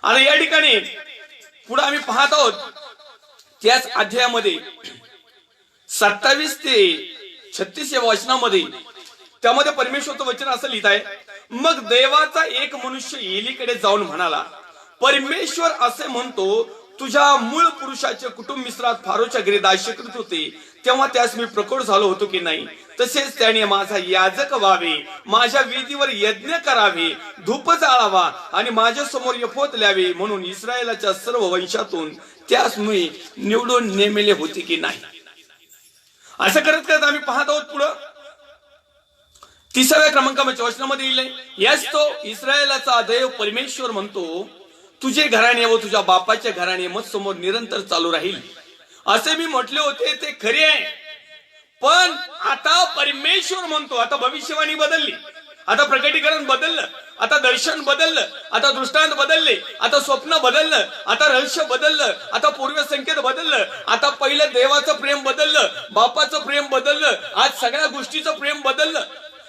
आता या ठिकाणी पुढे आम्ही पाहत आहोत त्याच अध्यायामध्ये 27 ते 36 या वचनामध्ये त्यामध्ये परमेश्वरचं वचन असं लिहित आहे, मग देवाचा एक मनुष्य एलीकडे जाऊन म्हणाला, परमेश्वर असे म्हणतो, तुझ्या मूळ पुरुषाचे कुटुंब मिस्रात फारोच्या घरी दास्य करीत होते तेव्हा त्यास मी प्रकट झालो होतो की नाही, तसेच त्याने माझा याजक व्हावे, माझ्या वेदीवर यज्ञ करावे, धूप जाळावा आणि माझ्या समोर यफोत ल्यावे, म्हणून इस्रायलाच्या सर्व वंशातून त्यास मी निवडून नेमले होते की नाही. असं करत करत आम्ही पाहत आहोत पुढं 30व्या क्रमांकाच्या वचनामध्ये लिहिलंय, याच तो इस्रायलाचा देव परमेश्वर म्हणतो, तुझे घराणे व तुझ्या बापाचे घराणे मत समोर निरंतर चालू राहील. असे मी म्हटले होते ते खरे आहे, पण आता परमेश्वर म्हणतो. आता भविष्यवाणी बदलली, आता प्रकटीकरण बदललं, आता दर्शन बदललं, आता दृष्टांत बदलले, आता स्वप्न बदललं, आता रहस्य बदललं, आता पूर्व संकेत बदललं, आता पहिलं देवाचं प्रेम बदललं, बापाचं प्रेम बदललं, आज सगळ्या गोष्टीचं प्रेम बदललं.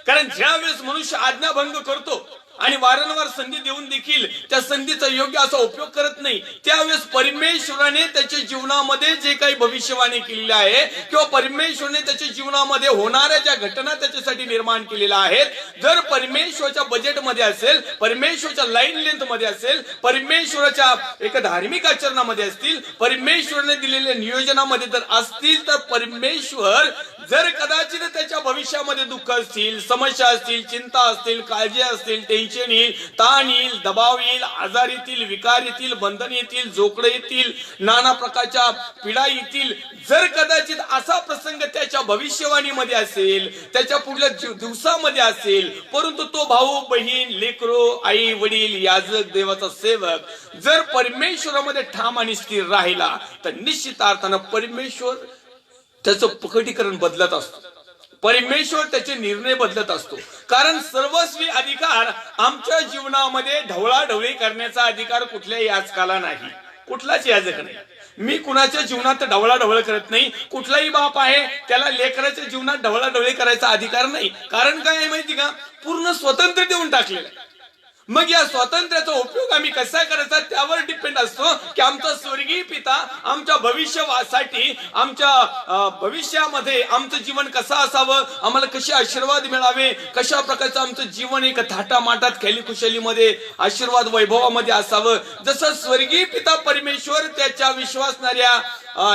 कारण ज्या वेळेस मनुष्य आज्ञाभंग करतो आणि वारंवार संधी देऊन देखील त्या संधीचा योग्य असा उपयोग करत नाही, त्यावेळेस परमेश्वराने त्याच्या जीवनामध्ये जे काही भविष्यवाणी केलेली आहे किंवा परमेश्वराने त्याच्या जीवनामध्ये होणाऱ्या ज्या घटना त्याच्यासाठी निर्माण केलेल्या आहेत, जर परमेश्वराच्या बजेटमध्ये असेल, परमेश्वराच्या लाईन लेंथ मध्ये असेल, परमेश्वराच्या एका धार्मिक आचरणामध्ये असतील, परमेश्वराने दिलेल्या नियोजनामध्ये जर असतील, तर परमेश्वर जर कदाचित त्याच्या भविष्यामध्ये दुःख असतील, समस्या असतील, चिंता असतील, काळजी असतील, टेन्शन येईल, ताण येईल, दबाव येईल, आजार येतील, विकार येतील, बंधन येतील, जोकडे येतील, नाना प्रकारच्या पीडा येतील, जर कदाचित असा प्रसंग त्याच्या भविष्यवाणीमध्ये असेल, त्याच्या पुढल्या दिवसामध्ये असेल, परंतु तो भाऊ बहीण लेकरो आई वडील याजक देवाचा सेवक जर परमेश्वरामध्ये ठाम आणि स्थिर राहिला, तर निश्चित अर्थानं परमेश्वर त्याचं प्रकटीकरण बदलत असतो, परमेश्वर त्याचे निर्णय बदलत असतो. कारण सर्वस्वी अधिकार आमच्या जीवनामध्ये ढवळाढवळी करण्याचा अधिकार कुठल्याही याजकाला नाही, कुठलाच याजक नाही. मी कुणाच्या जीवनात ढवळाढवळ करत नाही. कुठलाही बाप आहे त्याला लेकराच्या जीवनात ढवळाढवळी करायचा अधिकार नाही. कारण काय आहे माहिती का, पूर्ण स्वतंत्र देऊन टाकलेलं. मग या स्वातंत्र्याचा उपयोग आम्ही कसा करायचा त्यावर डिपेंड असतो की आमचा स्वर्गीय पिता आमच्या भविष्यासाठी, आमच्या भविष्यामध्ये आमचं जीवन कसं असावं, आम्हाला कसे आशीर्वाद मिळावे, कशा प्रकारचं आमचं जीवन एक थाटामाटात खेलीखुशालीमध्ये आशीर्वाद वैभवामध्ये असावं. जसं स्वर्गीय पिता परमेश्वर त्याच्या विश्वासणाऱ्या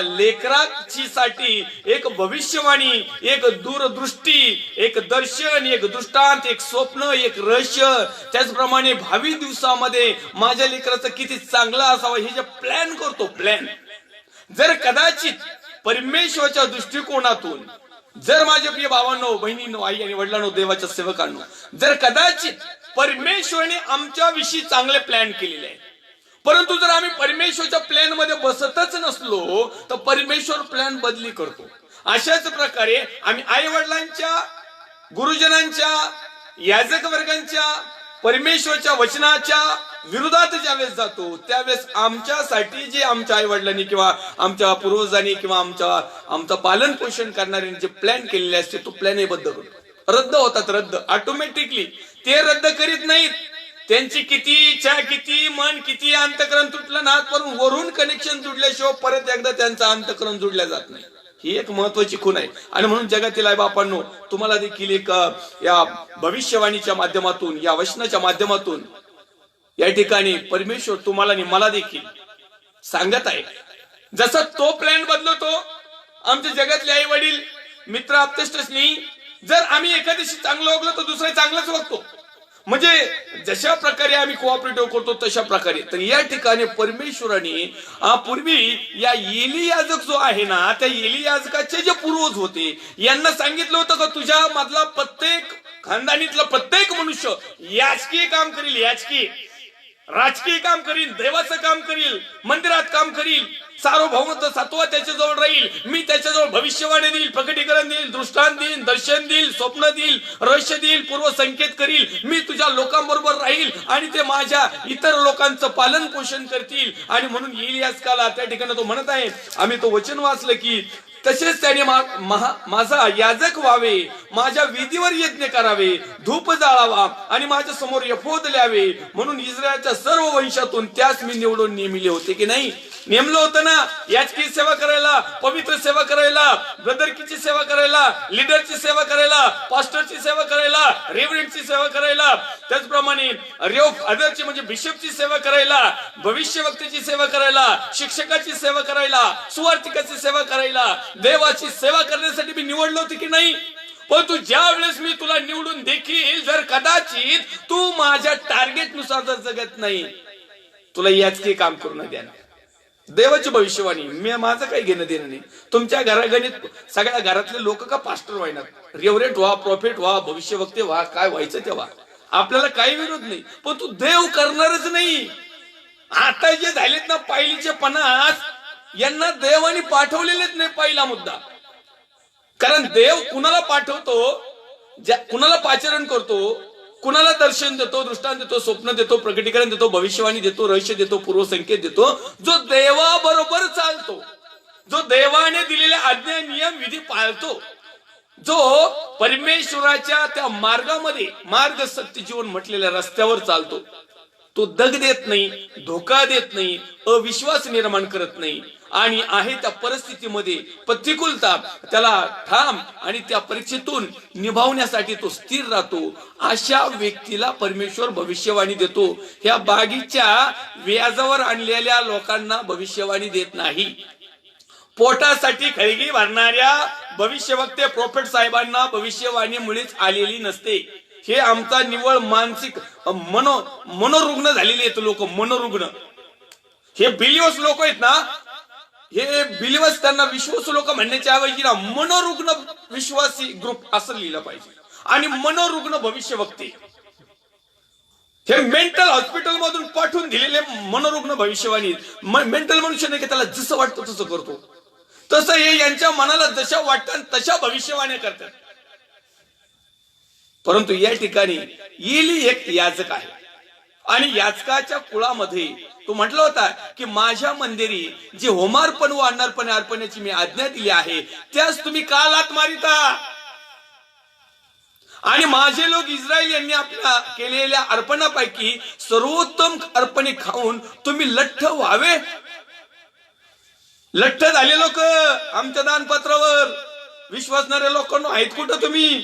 लेकराची साठी एक भविष्यवाणी, एक दूरदृष्टी, एक दर्शन, एक दृष्टांत, एक स्वप्न, एक रहस्य, त्याचप्रमाणे भावी दिवसामध्ये माझ्या लेकराचं किती चांगलं असावं हे जे प्लॅन करतो, प्लॅन जर कदाचित परमेश्वराच्या दृष्टिकोनातून, जर माझ्या प्रिय भावांनो, बहिणींनो, आई आणि वडिलांनो, देवाच्या सेवकांनो, जर कदाचित परमेश्वराने आमच्या विषयी चांगले प्लॅन केलेले आहे, परंतु जर आम्ही परमेश्वरच्या प्लॅन मध्ये बसतच नसलो तर परमेश्वर प्लॅन बदली करतो. अशाच प्रकारे आम्ही आई वडिलांच्या, गुरुजनांच्या, याजक वर्गांच्या, परमेश्वरच्या वचनाच्या विरोधात ज्यावेळेस जातो त्यावेळेस आमच्यासाठी जे आमच्या आई वडिलांनी किंवा आमच्या पूर्वजांनी किंवा आमचं पालन पोषण करणाऱ्यांनी जे प्लॅन केलेले असते तो प्लॅन बद्द करतो. रद्द होतात, रद्द ऑटोमॅटिकली. ते रद्द करीत नाहीत. त्यांची किती इच्छा, किती मन, किती अंतकरण तुटलं ना, पण वरून कनेक्शन जुडल्याशिवाय परत एकदा त्यांचं अंतकरण जुडल्या जात नाही. ही एक महत्वाची खूण आहे. आणि म्हणून जगातील आई बापांनो, तुम्हाला देखील एक या भविष्यवाणीच्या माध्यमातून, या वचनाच्या माध्यमातून या ठिकाणी परमेश्वर तुम्हाला आणि मला देखील सांगत आहे, जसा तो प्लॅन बदलतो आमच्या जगातले आई वडील, मित्र, आप्तेष्टनी, जर आम्ही एखाद्याशी चांगलं वागलो तर दुसरं चांगलंच वागतो. म्हणजे जशा प्रकारे आम्ही कोऑपरेटिव्ह करतो तशा प्रकारे. तर या ठिकाणी परमेश्वराने पूर्वी या एली याजक जो आहे ना, त्या एली याजकाचे जे पूर्वज होते यांना सांगितलं होतं का तुझ्या मधला प्रत्येक खानदानीतला प्रत्येक मनुष्य याजकीय काम करील, याजकीय राजकीय काम करील, देवाचं काम करील, मंदिरात काम करील, सार्वभौमत्व सत्व त्याच्याजवळ राहील, मी त्याच्याजवळ भविष्यवाणी देईल, प्रकटीकरण देईल, दृष्टांत देईल, दर्शन देईल, स्वप्न देईल, रहस्य देईल, पूर्व संकेत करील, मी तुझ्या लोकांबरोबर राहील आणि ते माझ्या इतर लोकांचं पालन पोषण करतील. आणि म्हणून येईल याजकाला त्या ठिकाणी तो म्हणत आहे, आम्ही तो वचन वाचलं की तसेच त्याने माझा याजक व्हावे, माझ्या विधीवर यज्ञ करावे, धूप जाळावा आणि माझ्या समोर यफोद ल्यावे, म्हणून इस्रायलच्या सर्व वंशातून त्यास मी निवडून नेमिले होते. की नाही? नेमलं होतं ना याचकी सेवा करायला, पवित्र सेवा करायला, ब्रदरकीची सेवा करायला, लीडरची सेवा करायला, पास्टरची सेवा करायला, रेव्हरंडची सेवा करायला, त्याचप्रमाणे अदरची म्हणजे बिशपची सेवा करायला, भविष्यवक्तेची सेवा करायला, शिक्षकाची सेवा करायला, सुवार्तिकाची सेवा करायला, देवाची सेवा करण्यासाठी मी निवडलो होते की नाही? पण तू ज्या वेळेस मी तुला निवडून देखील जर कदाचित तू माझ्या टार्गेट नुसार जर जगत नाही, तुला याचकी काम करून देणार. देवाची भविष्यवाणी मी माझं काही घेणं देणं नाही. तुमच्या घरागणित सगळ्या घरातले लोक का पास्टर व्हायना, रेव्हरंड व्हा, प्रॉफिट व्हा, भविष्यवक्ते व्हा, काय व्हायचं तेव्हा आपल्याला काही विरोध नाही. पण तू देव करणारच नाही. आता जे झालेत ना पायलीचे 50 यांना देवाने पाठवलेलेच नाही. पहिला मुद्दा, कारण देव कुणाला पाठवतो, कुणाला पाचारण करतो, कुणाला दर्शन देतो, दृष्टांत देतो, स्वप्न देतो, प्रकटीकरण देतो, भविष्यवाणी देतो, रहस्य देतो, पूर्वसंकेत देतो, जो देवाबरोबर चालतो, जो देवाने दिलेले आज्ञा नियम विधी पाळतो, जो परमेश्वराच्या त्या मार्गामध्ये मार्ग सत्य जीवन म्हटलेल्या रस्त्यावर चालतो, तो दग देत नाही, धोका देत नाही, अविश्वास निर्माण करत नाही आणि आहे त्या परिस्थितीमध्ये प्रतिकूलता त्याला ठाम आणि त्या परीक्षेतून निभावण्यासाठी तो स्थिर राहतो. अशा व्यक्तीला परमेश्वर भविष्यवाणी देतो. ह्या बागीच्या व्याजावर आणलेल्या लोकांना भविष्यवाणी देत नाही. पोटासाठी खळगी भरणाऱ्या भविष्यवक्ते प्रॉफेट साहेबांना भविष्यवाणी मुळीच आलेली नसते. हे आमचा निव्वळ मानसिक मनोरुग्ण झालेले आहेत लोक. मनोरुग्ण हे बिलिव्हर्स लोक आहेत ना, हे बिलिव्हर्स त्यांना विश्वासू लोक म्हणण्याच्या ऐवजी ना मनोरुग्ण विश्वासी ग्रुप असं लिहिलं पाहिजे. आणि मनोरुग्ण भविष्यवक्ते हे मेंटल हॉस्पिटल मधून पाठवून दिलेले मनोरुग्ण भविष्यवाणी. मेंटल मनुष्य नाही की त्याला जसं वाटतं तसं करतो, तसं हे यांच्या मनाला जशा वाटतात तशा भविष्यवाण्या करतात. परंतु या ठिकाणी येली एक याजक आहे आणि याजकाच्या कुळामध्ये तो म्हटला होता की माझ्या मंदिरी जे होमार्पण व अन्नार्पणे अर्पणाची मी आज्ञा दिली आहे त्यास तुम्ही का लाथ मारिता? आणि माझे लोक इस्रायल यांनी आपल्या केलेल्या अर्पणापैकी सर्वोत्तम अर्पणे खाऊन तुम्ही लठ्ठ व्हावे. लठ्ठ झाले लोक आमच्या दानपत्रावर विश्वासणारे लोकांना आहेत कुठं तुम्ही?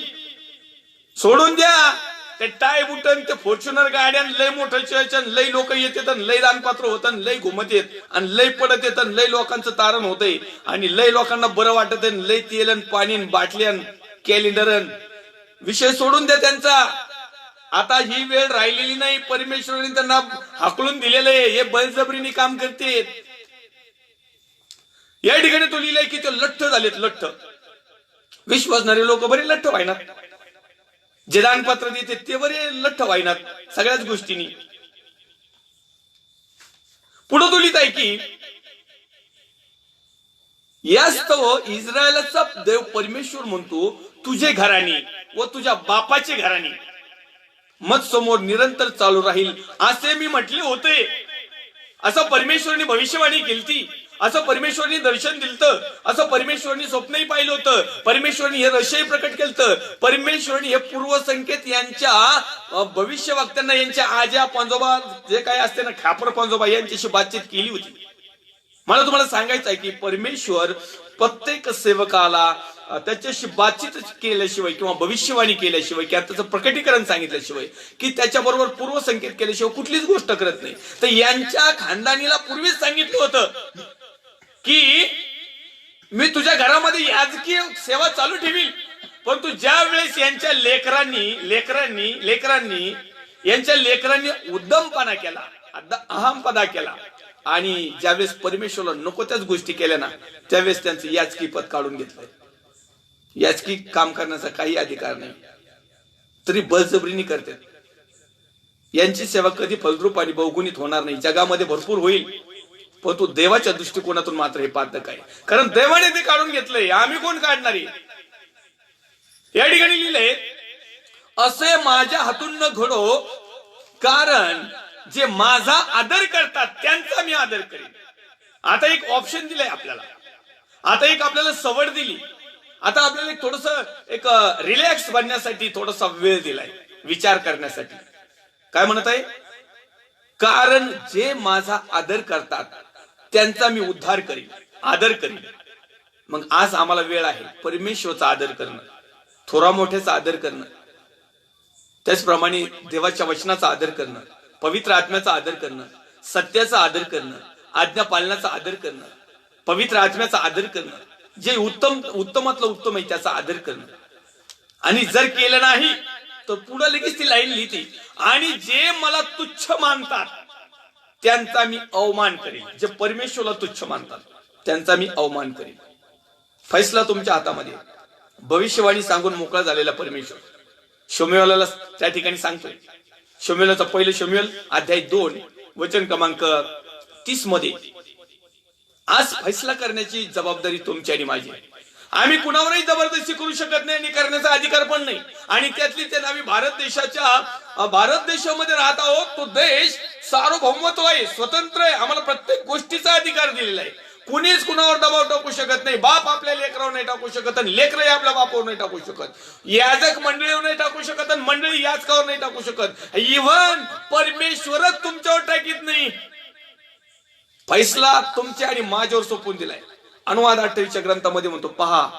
सोडून द्या ते टाय बुटन, ते फॉर्च्युनर गाड्या, लय मोठं लय लोक येतात, लय दानपात्र होत, लय घुमत येत आणि लय पडत येत, लय लोकांचं तारण होतंय आणि लय लोकांना बरं वाटत, लय तेलन पाणी बाटल्यान कॅलेंडरन. विषय सोडून द्या त्यांचा. आता ही वेळ राहिलेली नाही. परमेश्वराने त्यांना हाकलून दिलेलं आहे. हे बळजबरीने काम करते. या ठिकाणी तो लिहिलंय की ते लठ्ठ झालेत. लठ्ठ विश्वासणारे लोक बरे लठ्ठ व्हायनात. जे दानपत्र देते ते बरे लठ्ठ व्हायनात सगळ्याच गोष्टींनी. पुढे तो लिहित आहे की यास्तव इस्रायलचा देव परमेश्वर म्हणतो तुझे घराणे व तुझ्या बापाचे घराणे मत समोर निरंतर चालू राहील असे मी म्हटले होते. असं परमेश्वराने भविष्यवाणी केली, असं परमेश्वराने दर्शन दिलं, असं परमेश्वराने स्वप्नही पाहिलं होतं, परमेश्वराने हे रहस्यही प्रकट केलं, परमेश्वराने हे पूर्वसंकेत यांच्या भविष्यवक्त्यांना यांच्या आजा पंजोबा जे काही असते ना खापर पंजोबा यांच्याशी बातचीत केली होती. मला तुम्हाला सांगायचं आहे की परमेश्वर प्रत्येक सेवकाला त्याच्याशी बातचीत केल्याशिवाय किंवा भविष्यवाणी केल्याशिवाय किंवा त्याचं प्रकटीकरण सांगितल्याशिवाय की त्याच्याबरोबर पूर्वसंकेत केल्याशिवाय कुठलीच गोष्ट करत नाही. तर यांच्या खानदानीला पूर्वीच सांगितलं होतं की मी तुझ्या घरामध्ये याजकीय सेवा चालू ठेवील. परंतु ज्या वेळेस यांच्या लेकरांनी उद्दमपणा केला, अहमपणा केला आणि ज्यावेळेस परमेश्वराला नको त्याच गोष्टी केल्या ना त्यावेळेस त्यांचं याजकी पद काढून घेतलंय. याजकी काम करण्याचा काही अधिकार नाही, तरी बळजबरीने करतात. यांची सेवा कधी फलद्रूप आणि बहुगुणित होणार नाही. जगामध्ये भरपूर होईल, पण तो देवाच्या दृष्टिकोनातून मात्र हे पातक आहे. कारण देवाने ते काढून घेतलंय, आम्ही कोण काढणारी? या ठिकाणी लिहिलंय असे माझ्या हातून न घडो, कारण जे माझा आदर करतात त्यांचा मी आदर करेन. आता एक ऑप्शन दिलंय आपल्याला. आता एक आपल्याला सवड दिली, आता आपल्याला एक थोडस एक रिलॅक्स बनण्यासाठी थोडासा वेळ दिलाय विचार करण्यासाठी. काय म्हणत आहे? कारण जे माझा आदर करतात त्यांचा मी उद्धार करीन, आदर करीन. मग आज आम्हाला वेळ आहे परमेश्वराचा आदर करणं, थोरा मोठ्याचा आदर करणं, त्याचप्रमाणे देवाच्या वचनाचा आदर करणं, पवित्र आत्म्याचा आदर करणं, सत्याचा आदर करणं, आज्ञा पालनाचा आदर करणं, पवित्र आत्म्याचा आदर करणं, जे उत्तमातलं उत्तम आहे त्याचा आदर करणं. आणि जर केलं नाही तर पुढे लगेच ती लाईन लिहिते, आणि जे मला तुच्छ मानतात त्यांचा मी अवमान करेन. जे परमेश्वराला तुच्छ मानतात त्यांचा मी अवमान करेन. फैसला तुमच्या हातामध्ये. भविष्यवाणी सांगून मोकळा झालेला परमेश्वर शमूएलाला त्या ठिकाणी सांगतोय. शमूएलाचा पहिलं शमूएल अध्याय 2 वचन क्रमांक 30 मध्ये, आज फैसला करण्याची जबाबदारी तुमची आणि माझी आहे. आम्ही कुणावरही जबरदस्ती करू शकत नाही आणि करण्याचा अधिकार पण नाही. आणि त्यातली त्यात आम्ही भारत देशामध्ये राहत आहोत. तो देश सार्वभौमत्व आहे, स्वतंत्र आहे. आम्हाला प्रत्येक गोष्टीचा अधिकार दिलेला आहे. कुणीच कुणावर दबाव टाकू शकत नाही. बाप आपल्या लेकरावर नाही टाकू शकत आणि लेकरही आपल्या बापावर नाही टाकू शकत. याजक मंडळीवर नाही टाकू शकत आणि मंडळी याजकावर नाही टाकू शकत. इव्हन परमेश्वरच तुमच्यावर टाकीत नाही. फैसला तुमच्या आणि माझ्यावर सोपवून दिलाय. अनुवाद 28च्या ग्रंथामध्ये म्हणतो, पहा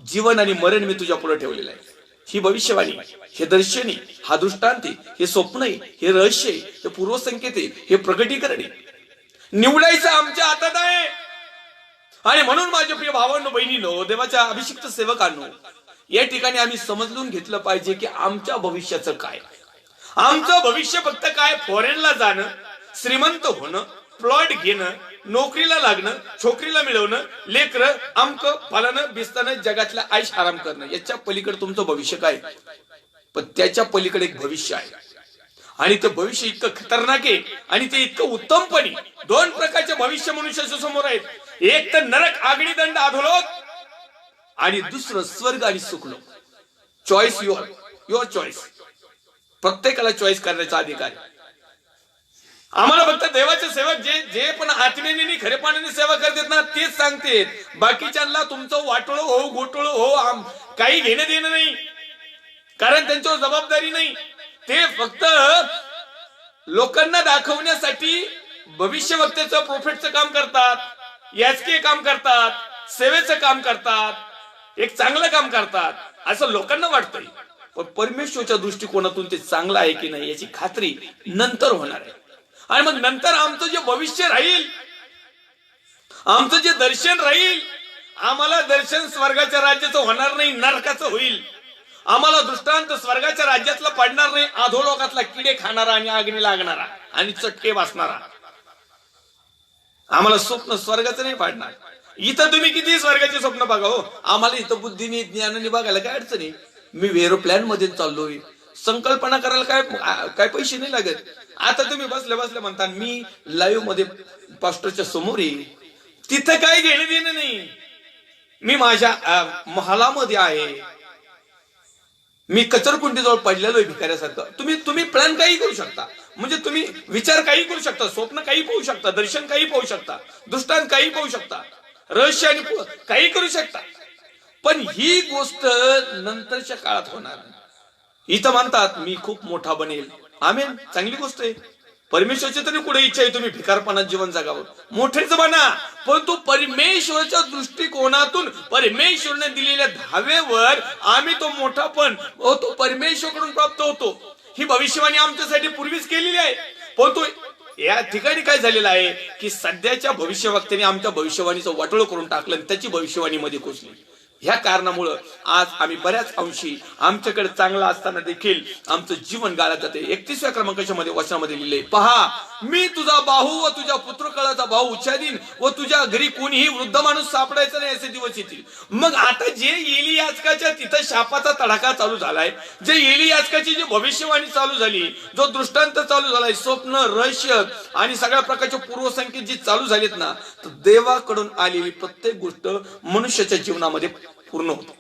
जीवन आणि मरण मी तुझ्या पुढे ठेवलेलं आहे. ही भविष्यवाणी, हे दर्शनी, हा दृष्टांत, हे स्वप्न आहे, हे रहस्य आहे, हे पूर्वसंकेत आहे, हे प्रगटीकरण आहे. निवडायचं आमच्या हातात आहे. आणि म्हणून माझ्या प्रिय भावांनो, बहिणींनो, देवाच्या अभिषिक्त सेवकांनो, या ठिकाणी आम्ही समजून घेतलं पाहिजे की आमच्या भविष्याचं काय. आमचं भविष्य फक्त काय? फॉरेनला जाणं, श्रीमंत होणं, प्लॉट घेणं, नोकरीला लागणं, छोकरीला मिळवणं, लेकरं, आमकं फलानं बिस्तानं जगातला आयश आराम करणं. याच्या पलीकडे तुमचं भविष्य काय? पण त्याच्या पलीकडे एक भविष्य आहे. आणि ते भविष्य इतकं खतरनाक आहे आणि ते इतकं उत्तमपणे. 2 प्रकारचे भविष्य मनुष्याच्या समोर आहेत. एक तर नरक, अग्निदंड, अधोलोक, आणि दुसरं स्वर्ग आणि सुखलोक. Choice your choice. प्रत्येकाला चॉईस करण्याचा अधिकार आहे. आम्हाला फक्त देवाचे सेवक जे पण आत्म्याने खरे पाण्याने सेवा करतात ना, तेच सांगते. बाकीच्यांना तुमचं वाटोळ हो, घोटोळ हो, काही घेणं देणं नाही. कारण त्यांच्यावर जबाबदारी नाही. ते फक्त लोकांना दाखवण्यासाठी भविष्यवक्त्याचं, प्रोफेटचं काम करतात, याचके काम करतात, सेवेचं काम करतात, एक चांगलं काम करतात असं लोकांना वाटतंय. पण परमेश्वरच्या दृष्टिकोनातून ते चांगलं आहे की नाही याची खात्री नंतर होणार आहे. आणि मग नंतर आमचं जे भविष्य राहील, आमचं जे दर्शन राहील, आम्हाला दर्शन स्वर्गाच्या राज्याचं होणार नाही, नरकाचं होईल. आम्हाला दृष्टांत स्वर्गाच्या राज्यातला पडणार नाही, अधोलोकातला किडे खाणारा आणि अग्नी लागणारा आणि चटके बसणारा. आम्हाला स्वप्न स्वर्गाचं नाही पाडणार. इथं तुम्ही किती स्वर्गाचे स्वप्न बघा हो, आम्हाला इथं बुद्धीने ज्ञानाने बघायला काय अडचण आहे. मी एरोप्लेन मध्ये चाललोय, संकल्पना करायला काय पैसे नाही लागत. आता तुम्ही बसले म्हणता मी लाईव्ह मध्ये पास्टरच्या समोर आहे, तिथं काय घेणं देणं नाही. मी माझ्या महालामध्ये आहे, मी कचरकुंडीजवळ पडलेलो आहे भिकाऱ्यासारखं. तुम्ही प्लॅन काही करू शकता, म्हणजे तुम्ही विचार काही करू शकता, स्वप्न काही पाहू शकता, दर्शन काही पाहू शकता, दृष्टांत काही पाहू शकता, रहस्य आणि काही करू शकता. पण ही गोष्ट नंतरच्या काळात होणार. इथं म्हणतात मी खूप मोठा बनेल. आमेन, चांगली गोष्ट आहे. परमेश्वरची तरी कुठे इच्छा आहे तुम्ही भिकारपणात जीवन जगावं, मोठेच बना. परंतु परमेश्वराच्या दृष्टिकोनातून परमेश्वरने दिलेल्या धावेवर आम्ही तो मोठापण तो परमेश्वराकडून प्राप्त होतो. ही भविष्यवाणी आमच्यासाठी पूर्वीच केलेली आहे. परंतु या ठिकाणी काय झालेलं आहे की सध्याच्या भविष्यवक्त्याने आमच्या भविष्यवाणीचं वाटोळ करून टाकलं आणि त्याची भविष्यवाणी मध्ये घुसली. ह्या कारणामुळं आज आम्ही बऱ्याच अंशी आमच्याकडे चांगला असताना देखील आमचं जीवन गाळत जाते. 31व्या क्रमांकाच्या मध्ये वचनामध्ये लिहिले, पहा मी तुझा बाहू व तुझ्या पुत्रकाळाचा भाऊ उच्छादीन व तुझ्या घरी कोणीही वृद्ध माणूस सापडायचा नाही असे दिवस येतील. मग आता जे एली याजकाच्या तिथं शापाचा तडाखा चालू झालाय, जे एली याजकाची जी भविष्यवाणी चालू झाली, जो दृष्टांत चालू झालाय, स्वप्न, रहस्य आणि सगळ्या प्रकारचे पूर्वसंकेत जी चालू झालीत ना, तर देवाकडून आलेली प्रत्येक गोष्ट मनुष्याच्या जीवनामध्ये पूर्ण होतो.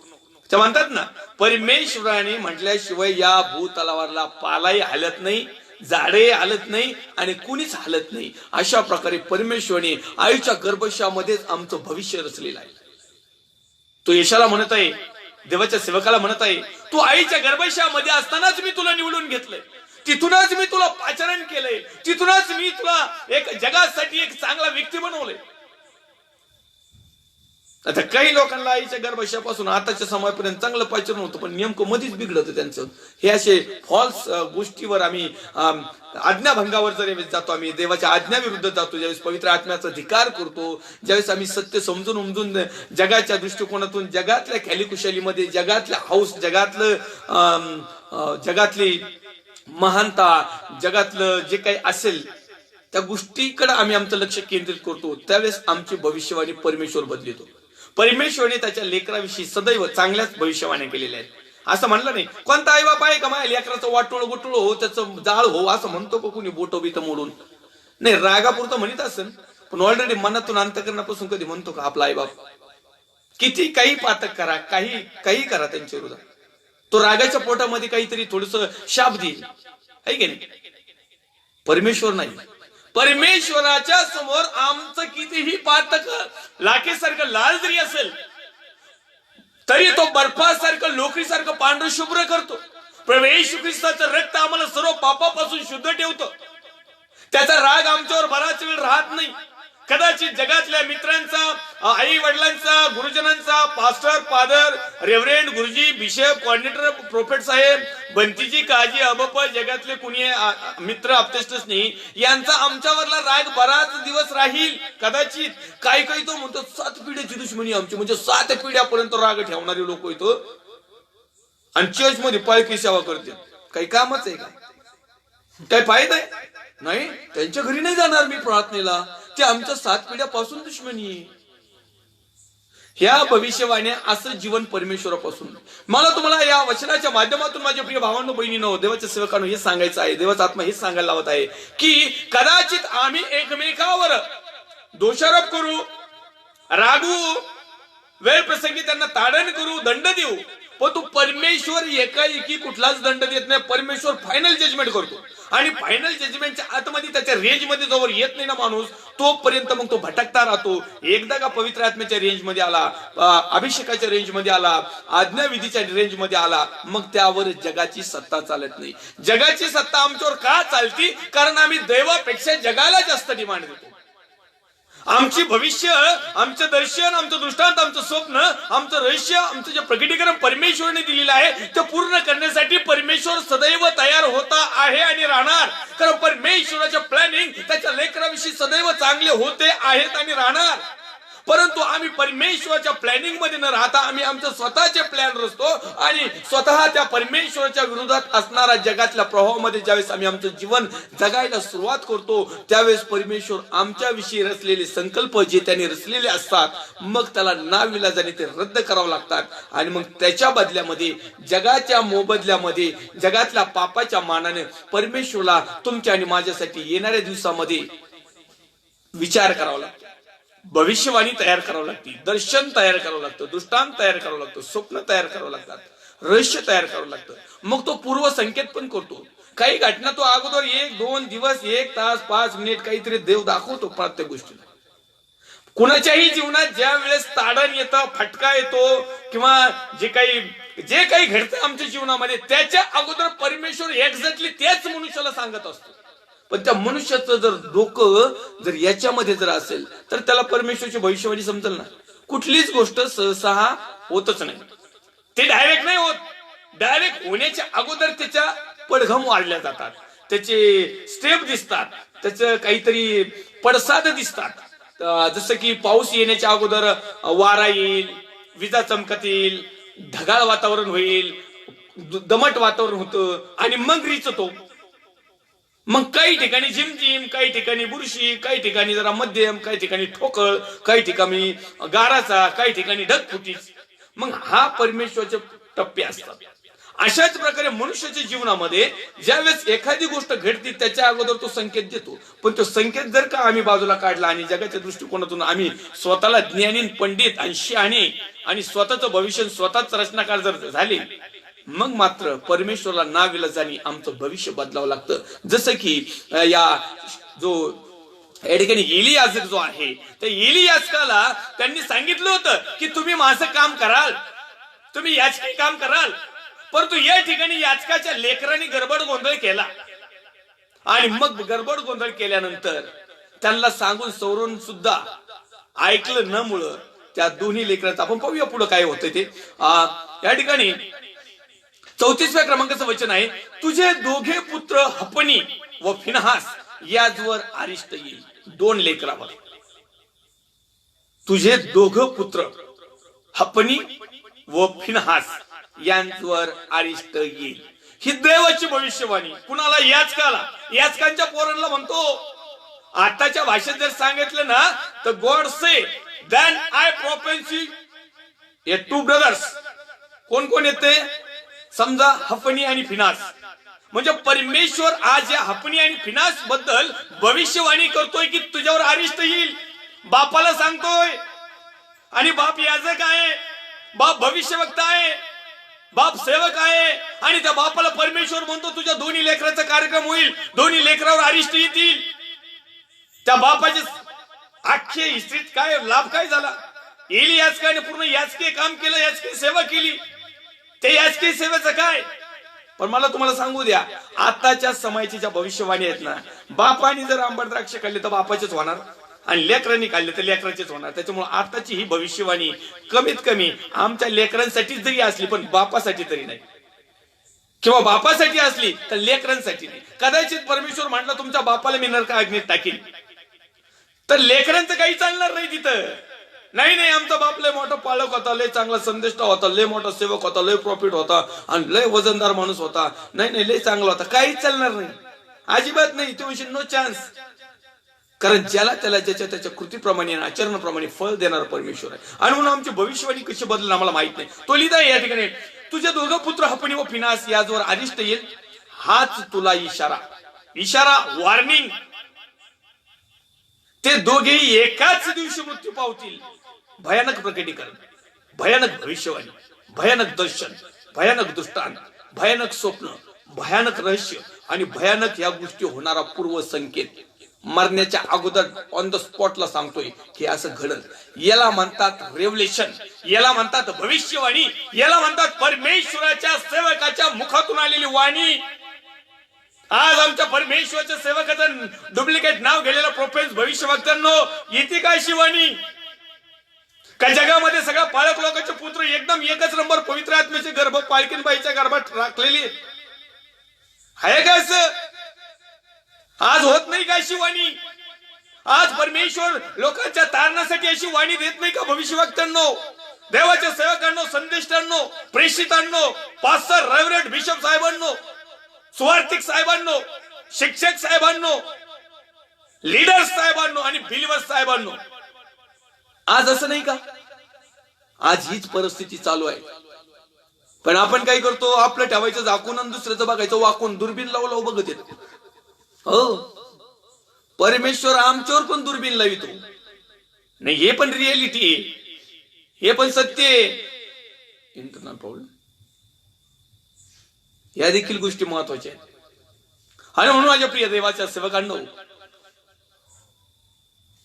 ते म्हणतात ना, परमेश्वराने म्हटल्याशिवाय या भूतलावरला पालाही हलत नाही झाडे हलत नाही आणि कुणीच हलत नाही. अशा प्रकारे परमेश्वराने आईच्या गर्भाशयामध्येच आमचं भविष्य रचलेलं आहे. तो यशाला म्हणत आहे, देवाच्या सेवकाला म्हणत आहे, तू आईच्या गर्भाशयामध्ये असतानाच मी तुला निवडून घेतलंय, तिथूनच मी तुला पाचारण केलंय, तिथूनच मी तुला एक जगासाठी एक चांगला व्यक्ती बनवलंय. आता काही लोकांना आईच्या गर्भाशयापासून आताच्या समयापर्यंत चांगलं पाचारण होतं, पण नेमकं मध्येच बिघडतं त्यांचं. हे असे फॉल्स गोष्टीवर आम्ही आज्ञाभंगावर जर जातो, आम्ही देवाच्या आज्ञाविरुद्ध जातो, ज्यावेळेस पवित्र आत्म्याचा धिकार करतो, ज्यावेळेस आम्ही सत्य समजून उमजून जगाच्या दृष्टिकोनातून, जगातल्या ख्यालीकुशालीमध्ये, जगातल्या हाऊस, जगातली महानता, जगातलं जे काही असेल त्या गोष्टीकडे आम्ही आमचं लक्ष केंद्रित करतो, त्यावेळेस आमची भविष्यवाणी परमेश्वर बदलतो. परमेश्वरने त्याच्या लेकराविषयी सदैव चांगल्याच भविष्यवाण्या केलेल्या आहेत. असं म्हणलं नाही, कोणता आई बाप आहे का माझ्या लेकराचं वाटोळ गोटोळ हो, त्याचं जाळ हो, असं म्हणतो का कुणी बोटो बित मोडून? नाही, रागापुरतं म्हणत असेल, पण ऑलरेडी मनातून अंतकरणापासून कधी म्हणतो का आपला आई बाप? किती काही पातक करा, काही करा त्यांच्या विरोधात, तो रागाच्या पोटामध्ये काहीतरी थोडस शाप देईल, आहे की नाही? परमेश्वर नाही. परमेश्वराच्या समोर आमचं कितीही पातक लाखेसारखं लाल जरी असेल तरी तो बर्फासारखं लोकरीसारखं पांढर शुभ्र करतो. प्रभू येशू ख्रिस्ताचं रक्त आम्हाला सर्व पापापासून शुद्ध ठेवतो. त्याचा राग आमच्यावर बराच वेळ राहत नाही. कदाचित जगातल्या मित्रांचा, आई वडिलांचा, गुरुजनांचा, पास्टर, फादर, रेव्हरेंड, गुरुजी, बिशप, कॉर्डिनेटर, प्रोफेट साहेब, बंतीजी, काजी, अबप, जगातले कुणी मित्र अपतेष्टच नाही, यांचा आमच्यावरला राग बराच दिवस राहील. कदाचित काही तो म्हणतो 7 पिढ्याची दुश्मनी आमची, म्हणजे 7 पिढ्यापर्यंत राग ठेवणारे लोक येतो आणि चर्च मध्ये पालखी सेवा करते. काही कामच आहे का? काय फायदा आहे? नाही, त्यांच्या घरी नाही जाणार मी प्रार्थनेला, ते आमच्या 7 पिढ्यापासून दुश्मनी. ह्या भविष्यवाण्या असं जीवन परमेश्वरापासून. मला तुम्हाला या वचनाच्या माध्यमातून माझ्या प्रिय भावांनो, बहिणींनो, देवाच्या सेवकांनो हे सांगायचं आहे, देवाचा आत्मा हे सांगायला लावत आहे की कदाचित आम्ही एकमेकावर दोषारोप करू, रागू, वेळ प्रसंगी त्यांना ताडण करू, दंड देऊ, पण तो परमेश्वर एकाएकी कुठलाच दंड देत नाही. परमेश्वर फायनल जजमेंट करतो आणि फायनल जजमेंटच्या आतमध्ये त्याच्या रेंज मध्ये जोवर येत नाही ना माणूस, तोपर्यंत मग तो भटकता राहतो. एकदा का पवित्र आत्म्याच्या रेंज मध्ये आला, अभिषेकाच्या रेंज मध्ये आला, आज्ञाविधीच्या रेंज मध्ये आला, मग त्यावर जगाची सत्ता चालत नाही. जगाची सत्ता आमच्यावर का चालती? कारण आम्ही देवापेक्षा जगाला जास्त डिमांड देतो. आमची भविष्य, आमचं दर्शन, आमचं दृष्टांत, आमचं स्वप्न, आमचं रहस्य, आमचं जे प्रकटीकरण परमेश्वराने दिलेलं आहे ते पूर्ण करण्यासाठी परमेश्वर सदैव तयार होता आहे आणि राहणार. कारण परमेश्वराच्या प्लॅनिंग त्याच्या लेकराविषयी सदैव चांगले होते आहेत आणि राहणार. परंतु आम्ही परमेश्वराच्या प्लॅनिंग मध्ये न राहता आम्ही आमचे स्वतःचे प्लॅन रचतो आणि स्वतः त्या परमेश्वराच्या विरोधात असणाऱ्या जगातल्या प्रवाहामध्ये ज्यावेळेस आम्ही आमचं जीवन जगायला सुरुवात करतो, त्यावेळेस परमेश्वर आमच्या विषयी रचलेले संकल्प जे त्याने रचलेले असतात, मग त्याला नाविलाजाने ते रद्द करावं लागतात. आणि मग त्याच्या बदल्यामध्ये, जगाच्या मोबदल्यामध्ये, जगातल्या पापाच्या मानाने परमेश्वरला तुमच्या आणि माझ्यासाठी येणाऱ्या दिवसामध्ये विचार करावा लागतो. भविष्यवाणी तयार करावं लागते, दर्शन तयार करावं लागतं, दृष्टांत तयार करावं लागतं, स्वप्न तयार करावं लागतात, रहस्य तयार करावं लागतं. मग तो पूर्व संकेत पण करतो. काही घटना तो अगोदर 1-2 दिवस, 1 तास, 5 मिनिट काहीतरी देव दाखवतो प्रत्येक गोष्टीला. कुणाच्याही जीवनात ज्या वेळेस ताडण येतं, फटका येतो, किंवा जे काही घडतं आमच्या जीवनामध्ये, त्याच्या अगोदर परमेश्वर एक्झॅक्टली त्याच मनुष्याला सांगत असतो. पण त्या मनुष्याचं जर डोकं जर याच्यामध्ये जर असेल तर त्याला परमेश्वरची भविष्यवाणी समजेल ना. कुठलीच गोष्ट सहसा होतच नाही, ते डायरेक्ट नाही होत. डायरेक्ट होण्याच्या अगोदर त्याच्या पडघम वाढल्या जातात, त्याचे स्टेप दिसतात, त्याचं काहीतरी पडसाद दिसतात. जसं की पाऊस येण्याच्या अगोदर वारा येईल, विजा चमकतील, ढगाळ वातावरण होईल, दमट वातावरण होतं आणि मग रिचतो. मग काही ठिकाणी झिमझिम, काही ठिकाणी बुरशी, काही ठिकाणी जरा मध्यम, काही ठिकाणी ठोकळ, काही ठिकाणी गाराचा, काही ठिकाणी ढगफुटीच. मग हा परमेश्वराचे टप्पे असतात. अशाच प्रकारे मनुष्याच्या जीवनामध्ये ज्यावेळेस एखादी गोष्ट घडते त्याच्या अगोदर तो संकेत देतो. पण तो संकेत जर का आम्ही बाजूला काढला आणि जगाच्या दृष्टिकोनातून आम्ही स्वतःला ज्ञानी, पंडित आणि शहाणे आणि स्वतःचं भविष्य स्वतःच रचनाकार जर झाले, मग मात्र परमेश्वराला नाविलाजाने आमचं भविष्य बदलावं लागतं. जसं की या जो या ठिकाणी एलियाजक जो आहे, त्या एलियाजकाला त्यांनी सांगितलं होतं की तुम्ही माझं काम कराल, तुम्ही याचकी काम कराल, परंतु या ठिकाणी याचकाच्या लेकरांनी गडबड गोंधळ केला. आणि मग गडबड गोंधळ केल्यानंतर त्यांना सांगून सवरून सुद्धा ऐकलं न मुळे त्या दोन्ही लेकरांचं आपण पाहूया पुढे काय होतं ते. या ठिकाणी 34व्या क्रमांकाचं वचन आहे, तुझे दोघे पुत्र हपनी व फिनहास याजवर अरिष्ट येईल. दोन लेकरावर तुझे दोघं पुत्र हपनी व फिनहास यांवर अरिष्ट येईल. ही देवाची भविष्यवाणी. कुणाला? याचकाला. याचकांच्या पोरांना म्हणतो. आताच्या भाषेत जर सांगितलं ना तर God says then I prophesy a two brothers. कोण कोण येते? समजा हपनी आणि फिनास. म्हणजे परमेश्वर आज या हपनी आणि फिनास बद्दल भविष्यवाणी करतोय की तुझ्यावर अरिष्ट येईल. बापाला सांगतोय. आणि बाप याजक आहे, बाप भविष्यवक्ता आहे, बाप सेवक आहे. आणि त्या बापाला परमेश्वर म्हणतो तुझ्या दोन्ही लेकराचा कार्यक्रम होईल, दोन्ही लेकरावर अरिष्ट येतील. त्या बापाचे अख्खे हिस्ट्रीत काय लाभ काय झाला? याचकाने पूर्ण याचके काम केलं, याचकी सेवा केली. ते याचकी सेवेचं काय? पण मला तुम्हाला सांगू द्या, आताच्या समयाची ज्या भविष्यवाणी आहेत ना, बापाने जर आंबट द्राक्ष खाल्ले तर बापाचेच होणार, आणि लेकरांनी खाल्ले तर लेकराचेच होणार. त्याच्यामुळे आताची ही भविष्यवाणी कमीत कमी आमच्या लेकरांसाठीच जरी असली पण बापासाठी तरी नाही, किंवा बापासाठी असली तर लेकरांसाठी नाही. कदाचित परमेश्वर म्हटलं तुमच्या बापाला मी नरक अग्नीत टाकीन, तर लेकरांचं काही चालणार नाही तिथं. नाही नाही, आमचा बाप लय मोठा पालक होता, लय चांगला संदेष्टा होता, लय मोठा सेवक होता, लय प्रॉफिट होता आणि लय वजनदार माणूस होता, नाही नाही लय चांगला होता, काहीच चालणार नाही, अजिबात नाही. तो म्हणशील नो चान्स. कारण ज्याला त्याला ज्याच्या त्याच्या कृतीप्रमाणे आचरणाप्रमाणे फळ देणार परमेश्वर आहे. आणि म्हणून आमची भविष्यवाणी कशी बदलणार आम्हाला माहित नाही. तो लिहिता या ठिकाणी, तुझे दोघं पुत्र हपनी व फिनास याजवर अरिष्ट येईल. हाच तुला इशारा वॉर्निंग. ते दोघेही एकाच दिवशी मृत्यू पावतील. भयानक प्रकटीकरण, भयानक भविष्यवाणी, भयानक दर्शन, भयानक दृष्टांत, भयानक स्वप्न, भयानक रहस्य आणि भयानक या गोष्टी होणारा पूर्व संकेत. मरण्याच्या अगोदर ऑन द स्पॉटला सांगतोय की असं घडल. याला म्हणतात रेव्हलेशन, याला म्हणतात भविष्यवाणी, याला म्हणतात परमेश्वराच्या सेवकाच्या मुखातून आलेली वाणी. आज आमच्या परमेश्वराच्या सेवकाचं डुप्लिकेट नाव घेतलेला प्रोफेस भविष्यवक्त्यांनो, येते काय शिवानी? का जगामध्ये सगळ्या पाळक लोकांचे पुत्र एकदम एकच नंबर पवित्र आत्म्याचे गर्भ पालकीनबाईच्या गर्भात राखलेली आहे का? असं आज होत नाही का शिवानी? आज परमेश्वर लोकांच्या तारणासाठी अशी वाणी देत नाही का भविष्यवक्त्यांनो, देवाच्या सेवकांनो, संदेष्टांनो, प्रेषितांनो, पास्टर, रेव्हरंड, बिशप साहेबांनो, सुवार्थिक साहेबांनो, शिक्षक साहेबांनो, लीडर्स साहेबांनो आणि बिलीवर्स साहेबांनो? आज असं नाही का? आज हीच परिस्थिती चालू आहे. पण आपण काय करतो? आपलं ठेवायचं झाकून आणि दुसऱ्याचं बघायचं वाकून, दुर्बीन लावून बघत येतो. हो, परमेश्वर आमच्यावर पण दुर्बीन लावितो. नाही, हे पण रियालिटी आहे, हे पण सत्य आहे. इंटरनल प्रॉब्लेम, या देखील गोष्टी महत्वाच्या आहेत. आणि म्हणून माझ्या प्रिय देवाच्या सेवकांनो,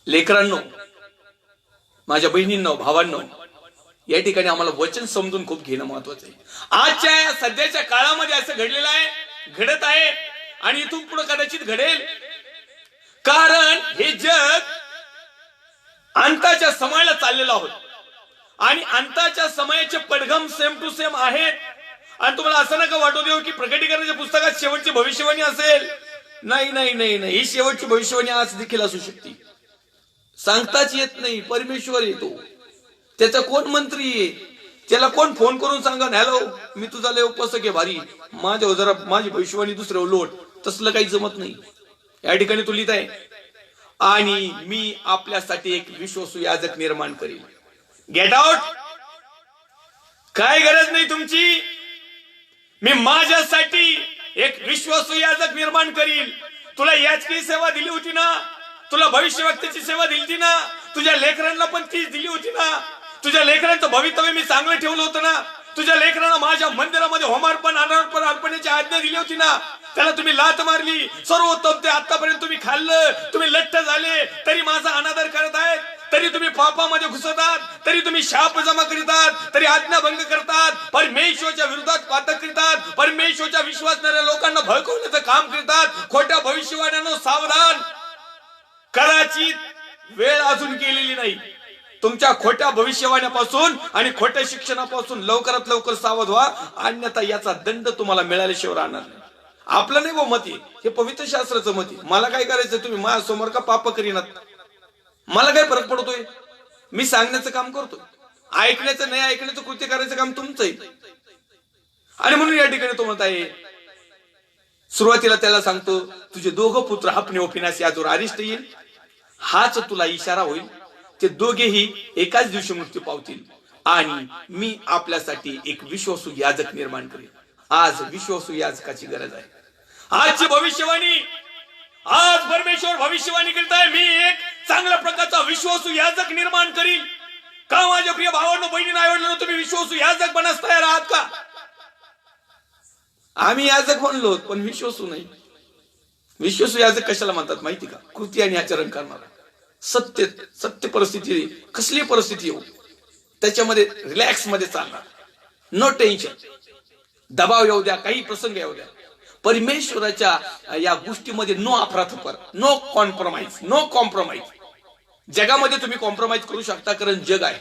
लेकरांनो, माझ्या बहिणींनो, भावांनो, या ठिकाणी आम्हाला वचन समजून खूप घेणं महत्वाचं आहे. आजच्या सध्याच्या काळामध्ये असं घडलेलं आहे, घडत आहे आणि इथून पुढे कदाचित घडेल. कारण हे जग अंताच्या समयाला चाललेलं आहोत आणि अंताच्या समयाचे पडघम सेम टू सेम आहेत. आणि तुम्हाला असं नका वाटू देऊ की प्रकटीकरणाच्या पुस्तकात शेवटची भविष्यवाणी असेल. नाही नाही नाही नाही, ही शेवटची भविष्यवाणी आज देखील असू शकते. सांगताच येत नाही. परमेश्वर येतो, त्याचा कोण मंत्री आहे, त्याला कोण फोन करून सांगा हॅलो मी तुझा लय उपस्थित आहे भारी, माझ्या जरा माझी भविष्यवाणी दुसऱ्या लोट, तसलं काही जमत नाही. या ठिकाणी तू लिहित आहे, आणि मी आपल्यासाठी एक विश्वासू याजक निर्माण करील. Get out. काय गरज नाही तुमची. मी माझ्यासाठी एक विश्वासू याजक निर्माण करील. तुला याचकी सेवा दिली होती ना, तुला भविष्यवक्त्याची सेवा दिली होती ना, तुझ्या लेकरांना पण तीच दिली होती ना, तुझ्या लेकरांचं भवितव्य मी चांगलं ठेवलं होतं ना, तुझ्या लेकरांना माझ्या मंदिरामध्ये होमार्पण अर्पणाची आज्ञा दिली होती ना, त्याला तुम्ही लात मारली. सर्वोत्तम ते आतापर्यंत तुम्ही खाल्लं, तुम्ही लठ्ठ झाले, तरी माझा अनादर करत आहेत, तरी तुम्ही पापामध्ये घुसतात, तरी तुम्ही शाप जमा करीतात, तरी आज्ञाभंग करतात, परमेश्वराच्या विरोधात पातक करतात, परमेश्वराच्या विश्वासणाऱ्या लोकांना भडकवण्याचं काम करतात. खोट्या भविष्यवाण्यांनो सावधान, कदाचित वेळ अजून गेलेली नाही. तुमच्या खोट्या भविष्यवाण्यापासून आणि खोट्या शिक्षणापासून लवकरात लवकर सावध व्हा, अन्यथा याचा दंड तुम्हाला मिळाल्याशिवाय राहणार नाही. आपलं नाही वो मत, हे पवित्र शास्त्राचं मत आहे. मला काय करायचं, तुम्ही माझ्यासमोर का पाप करीनात, मला काय फरक पडतोय? मी सांगण्याचं काम करतो, ऐकण्याचं नाही ऐकण्याचं कृत्य करायचं काम तुमचं आहे. आणि म्हणून या ठिकाणी तो म्हणत आहे, सुरुवातीला त्याला सांगतो, तुझे दोघं पुत्र हपणे व फिनास याजवर अरिष्ट येईल, हाच तुला इशारा होईल. ते दोघेही एकाच दिवशी मृत्यू पावतील आणि मी आपल्यासाठी एक विश्वासू याजक निर्माण करेन. आज विश्वासू याजकाची गरज आहे. आजची भविष्यवाणी, आज परमेश्वर भविष्यवाणी करीत आहे, मी एक चांगल्या प्रकारचा विश्वासू याजक निर्माण करील. का माझ्या प्रिय भावांनो बहिणींनो आवडलं, तुम्ही विश्वासू याजक बनास तयार आहात का? आम्ही याजक म्हणलो पण विश्वासू नाही. विश्वासू याजक कशाला म्हणतात माहिती का? कृती आणि आचरण करणारा. सत्य परिस्थिती, कसली परिस्थिती येऊ त्याच्यामध्ये रिलॅक्स मध्ये चालणार, नो टेन्शन. दबाव येऊ द्या, काही प्रसंग येऊ द्या, परमेश्वराच्या या गोष्टीमध्ये नो अफरातफर, नो कॉम्प्रोमाइज. जगामध्ये तुम्ही कॉम्प्रोमाइज करू शकता, कारण जग आहे.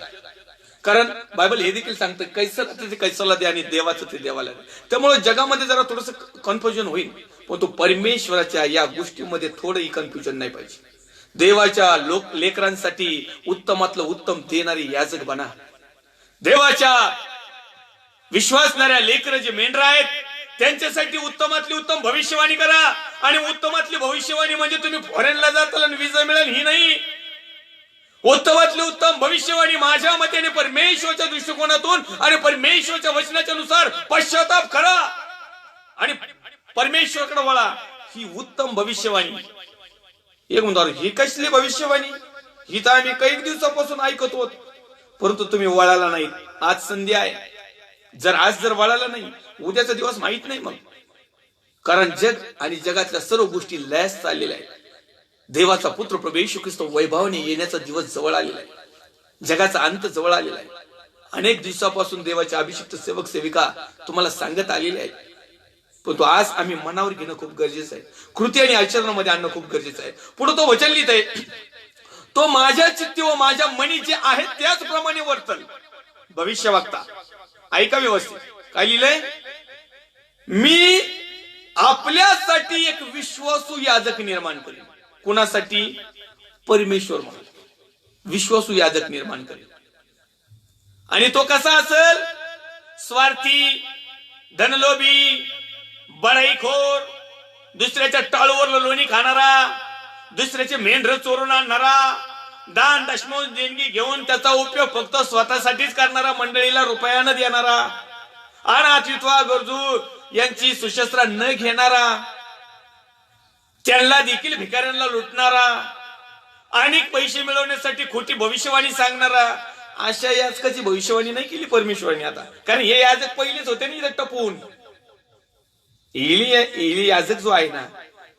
कारण बायबल हे देखील सांगतं, कैसर ते कैसरला द्या आणि देवाचं ते देवाला द्या. त्यामुळे जगामध्ये जरा थोडस कन्फ्युजन होईल, पण तो परमेश्वराच्या या गोष्टीमध्ये थोडंही कन्फ्युजन नाही पाहिजे. देवाच्या लेकरांसाठी उत्तमातलं उत्तम देणारी याजक बना. देवाच्या विश्वासणाऱ्या लेकर जे मेंढर आहेत त्यांच्यासाठी उत्तमातली उत्तम भविष्यवाणी करा. आणि उत्तमातली भविष्यवाणी म्हणजे तुम्ही फॉरेनला जाताल आणि विजा मिळेल ही नाही. उत्तमातली उत्तम भविष्यवाणी माझ्या मतेने परमेश्वराच्या दृष्टिकोनातून आणि परमेश्वराच्या वचनाच्या नुसार पश्चाताप करा आणि परमेश्वराकडे वळा. ही उत्तम भविष्यवाणी. एक म्हणतो, ही कसली भविष्यवाणी, ही तर आम्ही काही दिवसापासून ऐकत होत, परंतु तुम्ही वळाला नाही. आज संधी आहे. जर वळाला नाही, उद्याचा दिवस माहित नाही मग. कारण जग आणि जगातल्या सर्व गोष्टी लयास चाललेल्या आहेत. देवाचा पुत्र प्रभू येशू ख्रिस्त वैभवाने येण्याचा दिवस जवळ आलेला आहे. जगाचा अंत जवळ आलेला आहे. अनेक दिवसापासून देवाचे अभिषिक्त सेवक सेविका तुम्हाला सांगत आलेले आहेत, परंतु आज आम्ही मनावर घेणं खूप गरजेचं आहे. कृती आणि आचरणामध्ये आणणं खूप गरजेचं आहे. पुढे तो वचन लिहित आहे, तो माझ्या चित्ती व माझ्या मनी जे आहे त्याचप्रमाणे वर्तन. भविष्य वक्ता ऐका व्यवस्थित, काय लिहिलंय? मी आपल्यासाठी एक विश्वासू याजक निर्माण करेन. कुणासाठी? परमेश्वर म्हणून विश्वासू याजक निर्माण करेन. आणि तो कसा असेल? स्वार्थी, धनलोभी, बडाईखोर, दुसऱ्याच्या टाळूवर लोणी खाणारा, दुसऱ्याचे मेंढर चोरून आणणारा, दान दशमोश देणगी घेऊन त्याचा उपयोग फक्त स्वतःसाठीच करणारा, मंडळीला रुपयानं देणारा, अनाथ विधवा गरजू यांची सुशस्त्र न घेणारा, त्यांना देखील भिकाऱ्यांना लुटणारा, अनेक पैसे मिळवण्यासाठी खोटी भविष्यवाणी सांगणारा, अशा याजकाची भविष्यवाणी नाही केली परमेश्वराने आता. कारण हे याजक पहिलेच होते ना इथं टपून. एली याजक जो आहे ना,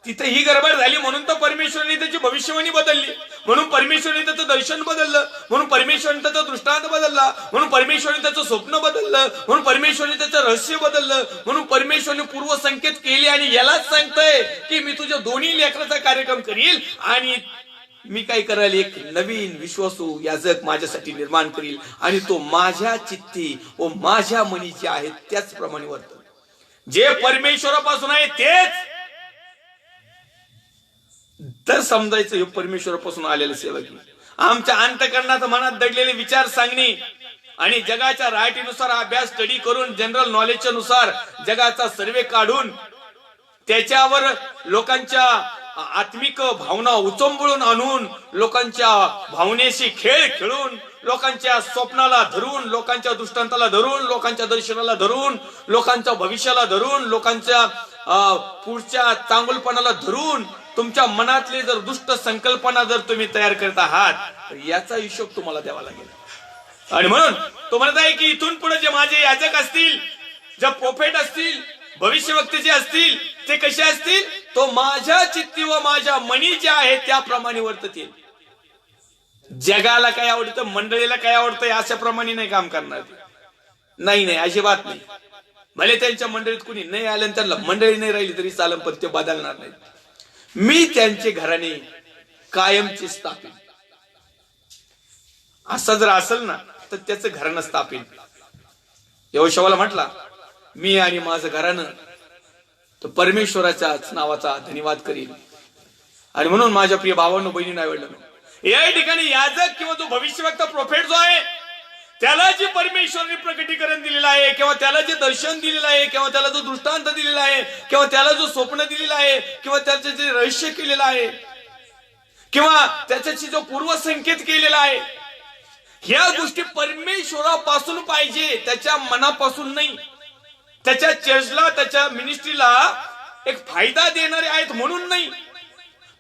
तिथे ही गडबड झाली म्हणून तर परमेश्वराने त्याची भविष्यवाणी बदलली, म्हणून परमेश्वराने त्याचं दर्शन बदललं, म्हणून परमेश्वराने त्याचा दृष्टांत बदलला, म्हणून परमेश्वराने त्याचं स्वप्न बदललं, म्हणून परमेश्वराने त्याचं रहस्य बदललं, म्हणून परमेश्वराने पूर्व संकेत केले. आणि यालाच सांगतोय की मी तुझ्या दोन्ही लेकराचा कार्यक्रम करील आणि मी काय करायला एक नवीन विश्वासू याजक माझ्यासाठी निर्माण करील आणि तो माझ्या चित्ती व माझ्या मनीचे आहेत त्याचप्रमाणे वर्तन. जे परमेश्वरापासून आहे तेच तर समजायचं, हे परमेश्वरापासून आलेलं सेवक. आमच्या अंतःकरणात मनात दडलेले विचार सांगणे आणि जगाच्या रायटीनुसार अभ्यास स्टडी करून जनरल नॉलेजच्या नुसार जगाचा सर्वे काढून त्याच्यावर लोकांच्या आत्मिक भावना उचंबळून आणून, लोकांच्या भावनेशी खेळ खेळून, लोकांच्या स्वप्नाला धरून, लोकांच्या दृष्टांताला धरून, लोकांच्या दर्शनाला धरून, लोकांच्या भविष्याला धरून, लोकांच्या पुढच्या चांगुलपणाला धरून तुमच्या मनातले जर दुष्ट संकल्पना जर तुम्ही तयार करत आहात तर याचा हिशोब तुम्हाला द्यावा लागेल. आणि म्हणून तो म्हणत आहे की इथून पुढे जे माझे याजक असतील, जे प्रोफेट असतील, भविष्यवक्ते जे असतील, ते कसे असतील? तो माझ्या चित्ती व माझ्या मनी जे आहे त्याप्रमाणे वर्ततील. जगाला काय आवडतं, मंडळीला काय आवडतं, अशाप्रमाणे नाही काम करणार. नाही नाही, अजिबात नाही. भले त्यांच्या मंडळीत कुणी नाही आलं, त्यांना मंडळी नाही राहिली तरी चालेल, पण ते बदलणार नाही. मी त्यांचे घराणे कायमचे स्थापित. असं जर असेल ना तर त्याचं घराणं स्थापित. यहोशूआला म्हटला, मी आणि माझं घराणं तो परमेश्वराच्याच नावाचा धन्यवाद करील. आणि म्हणून माझ्या प्रिय भावांनो, बहिणींनो, आवडलं या ठिकाणी याजक किंवा जो भविष्यवक्ता प्रोफेट जो आहे, त्याला जे परमेश्वराने प्रकटीकरण दिलेलं आहे, किंवा त्याला जे दर्शन दिलेलं आहे, किंवा त्याला जो दृष्टांत दिलेला आहे, किंवा त्याला जो स्वप्न दिलेला आहे, किंवा त्याचं जे रहस्य केलेलं आहे, किंवा त्याच्याशी जो पूर्वसंकेत केलेला आहे, ह्या गोष्टी परमेश्वरापासून पाहिजे, त्याच्या मनापासून नाही. त्याच्या चर्चला, त्याच्या मिनिस्ट्रीला एक फायदा देणारे आहेत म्हणून नाही.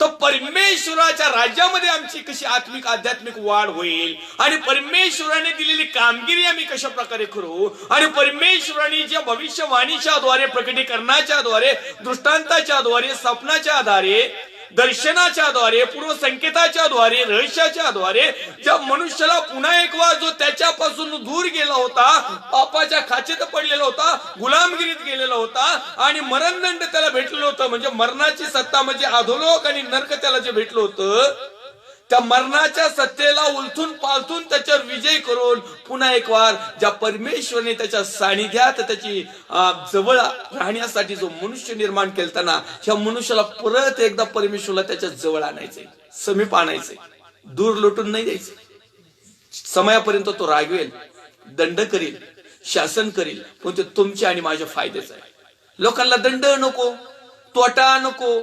तर परमेश्वराच्या राज्यामध्ये आमची कशी आत्मिक आध्यात्मिक वाढ होईल, आणि परमेश्वराने दिलेली कामगिरी आम्ही कशा प्रकारे करू, आणि परमेश्वराने ज्या भविष्यवाणीच्या द्वारे, प्रकटीकरणाच्या द्वारे, दृष्टांताच्या द्वारे, स्वप्नाच्या आधारे, दर्शनाच्या द्वारे, पूर्वसंकेताच्या द्वारे, रहस्याच्या द्वारे ज्या मनुष्याला पुन्हा एक वेळा जो त्याच्यापासून दूर गेला होता, पापाच्या खाचेत पडलेला होता, गुलामगिरीत गेलेला होता, आणि मरणदंड त्याला भेटलेलं होतं, म्हणजे मरणाची सत्ता, म्हणजे अधोलोक आणि नरक त्याला जे भेटलं होतं, त्या मरणाच्या सत्तेला उलथून पालथून त्याच्यावर विजय करून पुन्हा एक वार ज्या परमेश्वराने त्याच्या सानिध्यात त्याची जवळ राहण्यासाठी जो मनुष्य निर्माण केलताना, ह्या मनुष्याला परत एकदा परमेश्वराला त्याच्या जवळ आणायचंय, समीप आणायचंय, दूर लोटून नाही द्यायचं. समयापर्यंत तो रागवेल, दंड करील, शासन करील, पण ते तुमच्या आणि माझ्या फायद्याचं आहे. लोकांना दंड नको, तोटा नको,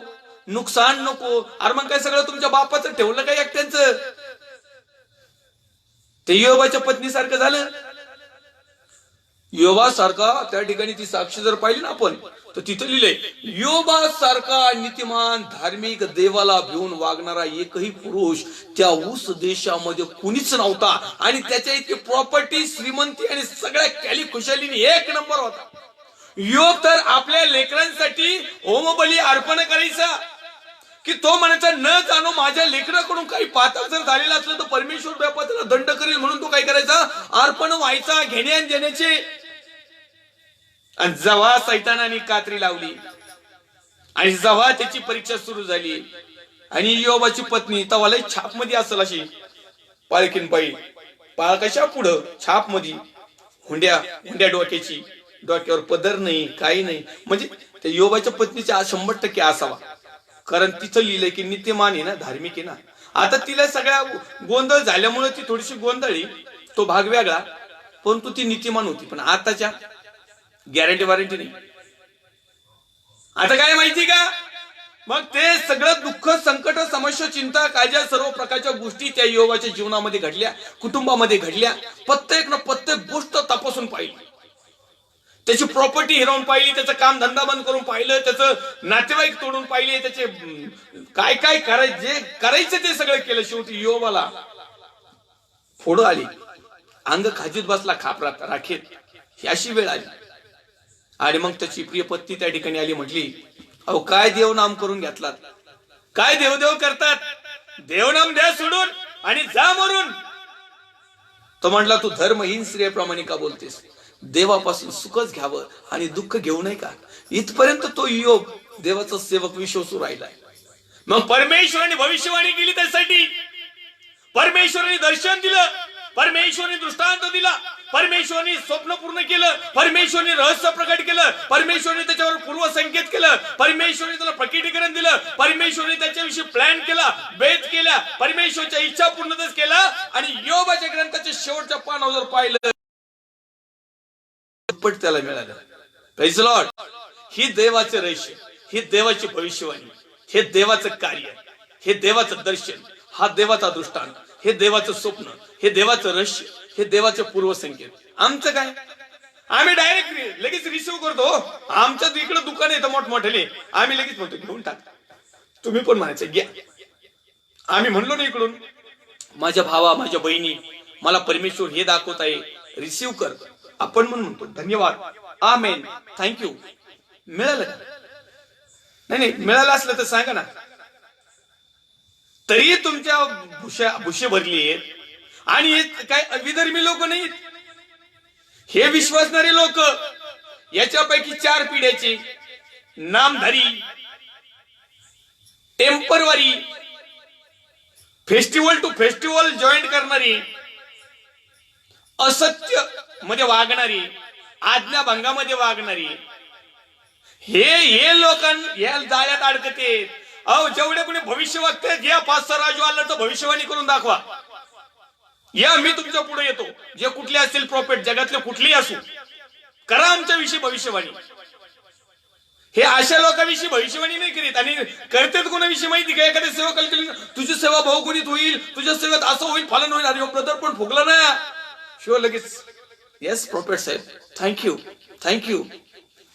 नुकसान नको. अरे मग काय सगळं तुमच्या बापाचं ठेवलं काय एकट्यांचं? ते योबाच्या पत्नीसारखं झालं. योबासारखा त्या ठिकाणी ती साक्ष जर पाहिली ना आपण, तर तिथं लिहिलंय, योबासारखा नीतिमान, धार्मिक, देवाला भिवून वागणारा एकही पुरुष त्या ऊस देशामध्ये कुणीच नव्हता. आणि त्याच्या इतकी प्रॉपर्टी, श्रीमंती आणि सगळ्या कॅली खुशालीने एक नंबर होता. योग तर आपल्या लेकरांसाठी होमबली अर्पण करायचा, की तो म्हणायचा, न जाणो माझ्या लेकराकडून काही पातक जर झालेलं असलं तर परमेश्वर बापा त्याला दंड करेल, म्हणून तो काय करायचा, अर्पण व्हायचा, घेण्या देण्याचे. आणि जेव्हा सैतानाने कात्री लावली आणि जेव्हा त्याची परीक्षा सुरू झाली, आणि योबाची पत्नी तवाला छाप मध्ये असेल अशी पाळकीन पायी, पाळ कशा पुढं छाप मध्ये, हुंड्या डोक्याची, डोक्यावर पदर नाही, काही नाही. म्हणजे त्या योबाच्या पत्नीचा 100% असावा, कारण तिचं लिहिलंय की नित्यमान आहे ना, धार्मिक आहे ना. आता तिला सगळ्या गोंधळ झाल्यामुळे ती थोडीशी गोंधळी, तो भाग वेगळा, परंतु ती नीतिमान होती. पण आताच्या गॅरंटी वॉरंटी नाही. आता काय माहिती का, मग ते सगळं दुःख, संकट, समस्या, चिंता, काळज्या, सर्व प्रकारच्या गोष्टी त्या योबाच्या जीवनामध्ये घडल्या, कुटुंबामध्ये घडल्या. प्रत्येक गोष्ट तपासून पाहिली, त्याची प्रॉपर्टी हिरावून पाहिली, त्याचं काम धंदा बंद करून पाहिलं, त्याचं नातेवाईक तोडून पाहिले, त्याचे काय काय जे करायचं ते सगळं केलं. शेवटी योबाला फोड आली, अंग खाजीत बसला, खापरात राखेत, ही अशी वेळ आली. आणि मग त्याची प्रिय पत्नी त्या ठिकाणी आली, म्हटली, अहो काय देवनाम करून घेतलात, काय देवदेव करतात, देवनाम द्या सोडून आणि जा मरून. तो म्हटला, तू धर्महीन स्त्रियाप्रमाणे का बोलतेस, देवापासून सुखच घ्यावं आणि दुःख घेऊ नये का. इथपर्यंत तो योग देवाचा सेवक विश्वासू राहिलाय. मग परमेश्वराने भविष्यवाणी केली, त्यासाठी परमेश्वराने दर्शन दिलं, परमेश्वराने दृष्टांत दिला, परमेश्वराने स्वप्न पूर्ण केलं, परमेश्वराने रहस्य प्रकट केलं, परमेश्वराने त्याच्यावर पूर्वसंकेत केलं, परमेश्वराने त्याला प्रकटीकरण दिलं, परमेश्वराने त्याच्याविषयी प्लॅन केला, बेत केला, परमेश्वराच्या इच्छा पूर्णच केला. आणि योबाच्या ग्रंथाच्या शेवटच्या पानावर जर पाहिलं, त्याला मिळालं. Praise the Lord. ही देवाचे रहस्य, ही देवाची भविष्यवाणी, हे देवाचं कार्य, हे देवाचं दर्शन, हा देवाचा दृष्टांत, हे देवाचं स्वप्न, हे देवाचं रहस्य, हे देवाचं पूर्वसंकेत. आमचं काय, आम्ही डायरेक्ट लगेच रिसिव्ह करतो. आमच्या इकडे दुकान येतं मोठमोठे, आम्ही लगेच म्हणतो घेऊन टाक, तुम्ही पण म्हणायचं घ्या. आम्ही म्हणलो ना इकडून, माझ्या भावा, माझ्या बहिणी, मला परमेश्वर हे दाखवत आहे, रिसीव्ह कर. आपण म्हणतो धन्यवाद, आमेन, थँक्यू. मिळालं का? नाही मिळालं असलं तर सांगा ना. तरी तुमच्या भुशे भरली आहेत. आणि काय विधर्मी लोक नाहीत, हे विश्वासणारे लोक. याच्यापैकी 4 पिढ्याचे नामधारी, temporary, festival to festival join करणारी, असत्य मध्ये वागणारी, आज्ञाभंगामध्ये वागणारी, हे लोकांना या जाळ्यात अडकते. अहो, जेवढे कोणी भविष्य वागते, या 5-6 राजू आला तर भविष्यवाणी करून दाखवा. या मी तुमच्या पुढे येतो. जे कुठले असतील प्रॉफिट, जगातले कुठलेही असू, करा आमच्याविषयी भविष्यवाणी. हे अशा लोकांविषयी भविष्यवाणी नाही करीत. आणि करतात कोणाविषयी माहिती का? एखाद्या सेवकाला केली, तुझी सेवा बहुगुणित होईल, तुझ्या सेवेत असं होईल, फलन होईल. अरे ब्रदर, पण फुगला ना शिव लगेच. येस प्रॉफिट साहेब, थँक्यू.